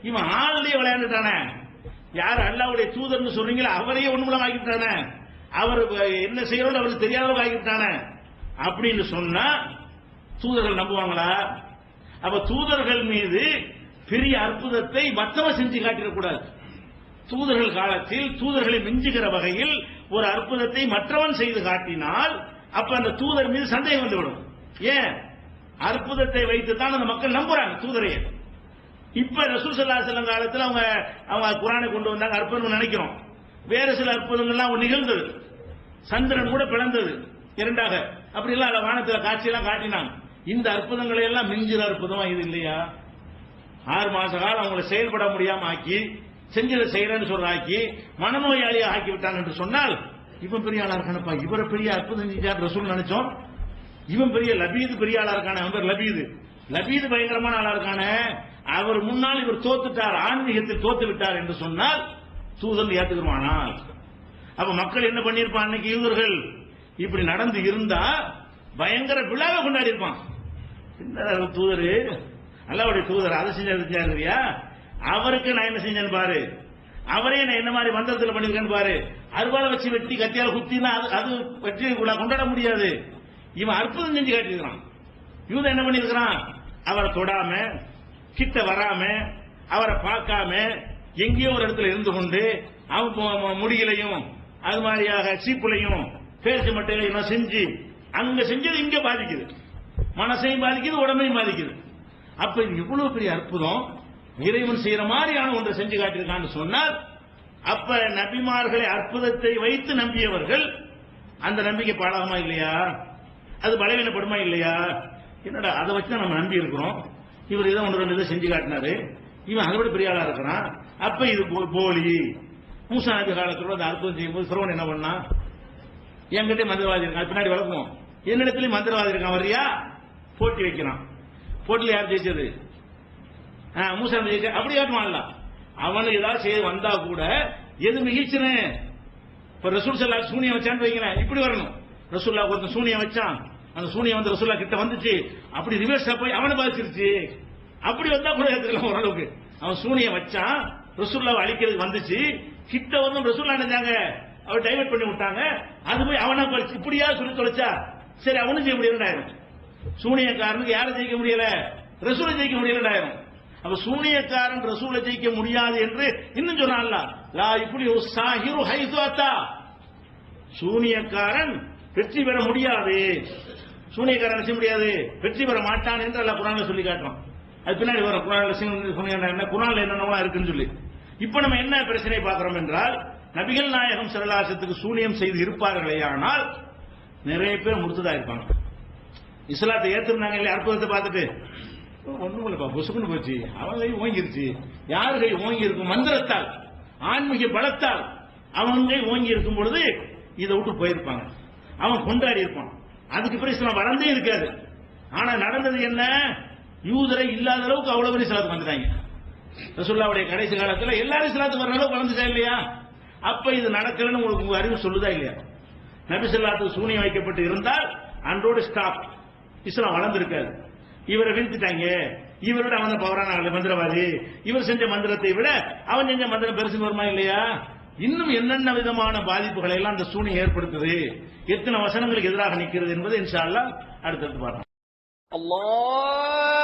இவன் ஆள்லயே விளையாண்டுட்டானே. யார் அல்லாஹ்வுடைய தூதர்னு சொல்றீங்களா அவரையே ஒண்ணுமில்லாம ஆக்கிட்டானே, அவர் என்ன செய்யறோம் அவருக்கு தெரியாதவங்க ஆகிட்டானே அப்படின்னு சொன்னா தூதர்கள் நம்புவாங்களா? அப்ப தூதர்கள் மீது பெரிய அற்புதத்தை மற்றவன் செஞ்சு காட்டிடக்கூடாது. தூதர்கள் காலத்தில் தூதர்களை மிஞ்சுகிற வகையில் ஒரு அற்புதத்தை மற்றவன் செய்து காட்டினால் அப்ப அந்த தூதர் மீது சந்தேகம் வந்துவிடும். ஏன்? அற்புதத்தை வைத்துத்தான் அந்த மக்கள் நம்புறாங்க தூதரையே. இப்ப ரசூல் ஸல்லல்லாஹு அலைஹி வஸல்லம் காலத்தில் அவங்க குர்ஆனை கொண்டு வந்தாங்க, அற்புதம் நினைக்கிறோம். வேற சில அற்புதங்கள்லாம் நிகழ்ந்தது. சந்திரன் கூட பிளந்தது இரண்டாக, அப்படி எல்லாம் வானத்தில் காட்சியெல்லாம் காட்டினாங்க. இந்த அற்புதங்களை எல்லாம் மிஞ்சிற அற்புதமா இது இல்லையா? 6 மாச காலம் அவங்களை செயல்பட முடியாம ஆக்கி, செஞ்சதை செய்யறேன்னு சொல்ற ஆக்கி, மனநோயாளியா ஆக்கி விட்டான் என்று சொன்னால் இவன் பெரிய ஆளா இருக்கானப்பா, இவரை பெரிய அற்புதம் செஞ்சார் ரசூல் நினைச்சோம். இவன் பெரிய லபீது பெரிய ஆளா இருக்கானே, அவன் லபீது பயங்கரமான ஆளா இருக்கானே, அவர் முன்னால் இவர் தோத்துட்டார், ஆன்மீகத்தில் தோத்து விட்டார் என்று சொன்னால் தூதன் ஏத்துக்குவானால் அப்ப மக்கள் என்ன பண்ணிருப்பான்? அன்னைக்கு யூதர்கள் இப்படி நடந்து இருந்தா பயங்கர விழாவை கொண்டாடி இருப்பான். தூதரு அல்லாஹ்வுடைய தூதர் அதை செஞ்சாருயா, அவருக்கு நான் என்ன செஞ்சேன்னு பாரு, அவரே நான் என்ன மாதிரி மந்திரத்தில் பண்ணிருக்கேன்னு பாரு, அருவாளை வச்சு வெட்டி கத்தியால குத்தினா அது வெற்றி கொண்டாட முடியாது. இவன் அற்புதம் செஞ்சு காட்டியிருக்கிறான். யூதன் என்ன பண்ணிருக்கிறான்? அவரை தொடாம கிட்ட வராம அவரை பார்க்காம எங்கேயோ ஒரு இடத்துல இருந்து கொண்டு அவங்க முடிகளையும் அது மாதிரியாக சீப்புலையும் பேச்சு மட்டையிலையும் செஞ்சு அங்க செஞ்சது இங்க பாதிக்குது, மனசையும் பாதிக்குது, உடம்பையும் பாதிக்குது. அப்ப இது எவ்வளவு பெரிய அற்புதம், இறைவன் செய்யற மாதிரியான ஒன்றை செஞ்சு காட்டியிருக்கான்னு சொன்னால், அப்ப நபிமார்களை அற்புதத்தை வைத்து நம்பியவர்கள் அந்த நம்பிக்கை பாடாகுமா இல்லையா? அது பலவீனப்படுமா இல்லையா? என்னடா அதை வச்சு நம்ம நம்பி இருக்கிறோம், இவர் இதை ஒன்று ரெண்டு இதை செஞ்சு காட்டினாரு, இவன் அதை விட பெரிய ஆளா இருக்கிறான், அப்ப இது போலி. மூசா நபி காலத்தோட அந்த அற்புதம் செய்யும்போது ஃபிரௌன் என்ன பண்ணா, என்கிட்ட மந்திரவாதி இருக்கான், பின்னாடி வளர்க்கும், என்னிடத்துலயும் மந்திரவாதி இருக்கான், வரியா போட்டி வைக்கிறான். போட்டியில் யார் ஜெயிச்சது? மூசா நபி ஜெயிச்ச. அப்படி காட்டுவான்ல, அவனுக்கு ஏதாவது செய்ய வந்தா கூட எது மிகிச்சுன்னு. இப்ப ரசூல் சல்லா சூனியம் வச்சான்னு வைக்கிறேன், இப்படி வரணும். ரசூல்லா ஒருத்தன் சூனியம் வச்சான், அந்த சூனியம் வந்து ரசூல்லா கிட்ட வந்துச்சு, அப்படி ரிவர்ஸா போய் அவனை பாதிச்சிருச்சு. அப்படி வந்தா கூட எடுத்துக்கலாம் ஓரளவுக்கு. அவன் சூனியம் வச்சான், ரசூல்லாவை அழிக்கிறதுக்கு வந்துச்சு, கிட்ட வந்து ரசூல்லா நினைச்சாங்க, அவர் டைவர்ட் பண்ணி விட்டாங்க, அது போய் அவனா இப்படியா சொல்லி தொலைச்சா, சரி அவனும் செய்ய முடியலண்டாயிரும். சூனியக்காரனுக்கு யாரை ஜெயிக்க முடியல, ரசூலை ஜெயிக்க முடியலண்டாயிரும். அப்ப சூனியக்காரன் ரசூலை ஜெயிக்க முடியாது என்று இன்னும் சொன்னான்ல, லா இப்படி சாஹிரு ஹைது அத்தா, சூனியக்காரன் வெற்றி பெற முடியாது, சூனியக்காரன் செய்ய முடியாது, வெற்றி பெற மாட்டான் என்று அல்லாஹ் குர்ஆன்ல சொல்லி காட்டுறான். அது பின்னாடி வரும் குர்ஆன்ல குர்ஆன்ல என்னென்னலாம் இருக்குன்னு சொல்லி. இப்ப நம்ம என்ன பிரச்சனை பார்க்கிறோம் என்றால், நபிகள் நாயகம் ஸல்லல்லாஹு அலைஹி வஸல்லம் சூனியம் செய்து இருப்பார்களே ஆனால் நிறைய பேர் முர்த்ததா இருப்பாங்க. இஸ்லாத்தை ஏத்துறாங்க இல்லையா, அற்புதத்தை பார்த்துட்டு ஒண்ணும் இல்லப்பா பொசுக்குன்னு போச்சு, அவன் கை ஓங்கிருச்சு, யாரு கை ஓங்கி இருக்கும், மந்திரத்தால் ஆன்மீக பலத்தால் அவன் கை ஓங்கி இருக்கும் பொழுது இதை விட்டு போயிருப்பாங்க, அவன் கொண்டாடி இருப்பான். அதுக்கு பிறகு இஸ்லாம் வளர்ந்தே இருக்காது. ஆனா நடந்தது என்ன, யூதரை இல்லாத அளவுக்கு அவ்வளவு பெரிய இஸ்லாத்துக்கு வந்துட்டாங்க. ரசூலுல்லாஹ்வுடைய கடைசி காலத்துல எல்லாரும் இஸ்லாத்துக்கு வர அளவுக்கு வளர்ந்துட்டா இல்லையா? அப்ப இது நடக்கலன்னு உங்களுக்கு உங்க அறிவு சொல்லுதா இல்லையா? நபி ஸல்லல்லாஹு சூனியம் வைக்கப்பட்டு இருந்தால் அன்றோடு ஸ்டாப், இஸ்லாம் வளர்ந்திருக்காது. இவரை வீழ்த்திட்டாங்க, இவரோட அவன் பவரான மந்திரவாதி, இவர் செஞ்ச மந்திரத்தை விட அவன் செஞ்ச மந்திரம் பெருசு வருமா இல்லையா? இன்னும் என்னென்ன விதமான பாதிப்புகளை எல்லாம் அந்த சூனியம் ஏற்படுத்துது, எத்தனை வசனங்களுக்கு எதிராக நிற்கிறது என்பது இன்ஷா அல்லாஹ் அடுத்தடுத்து பார்க்கலாம். அல்லாஹ்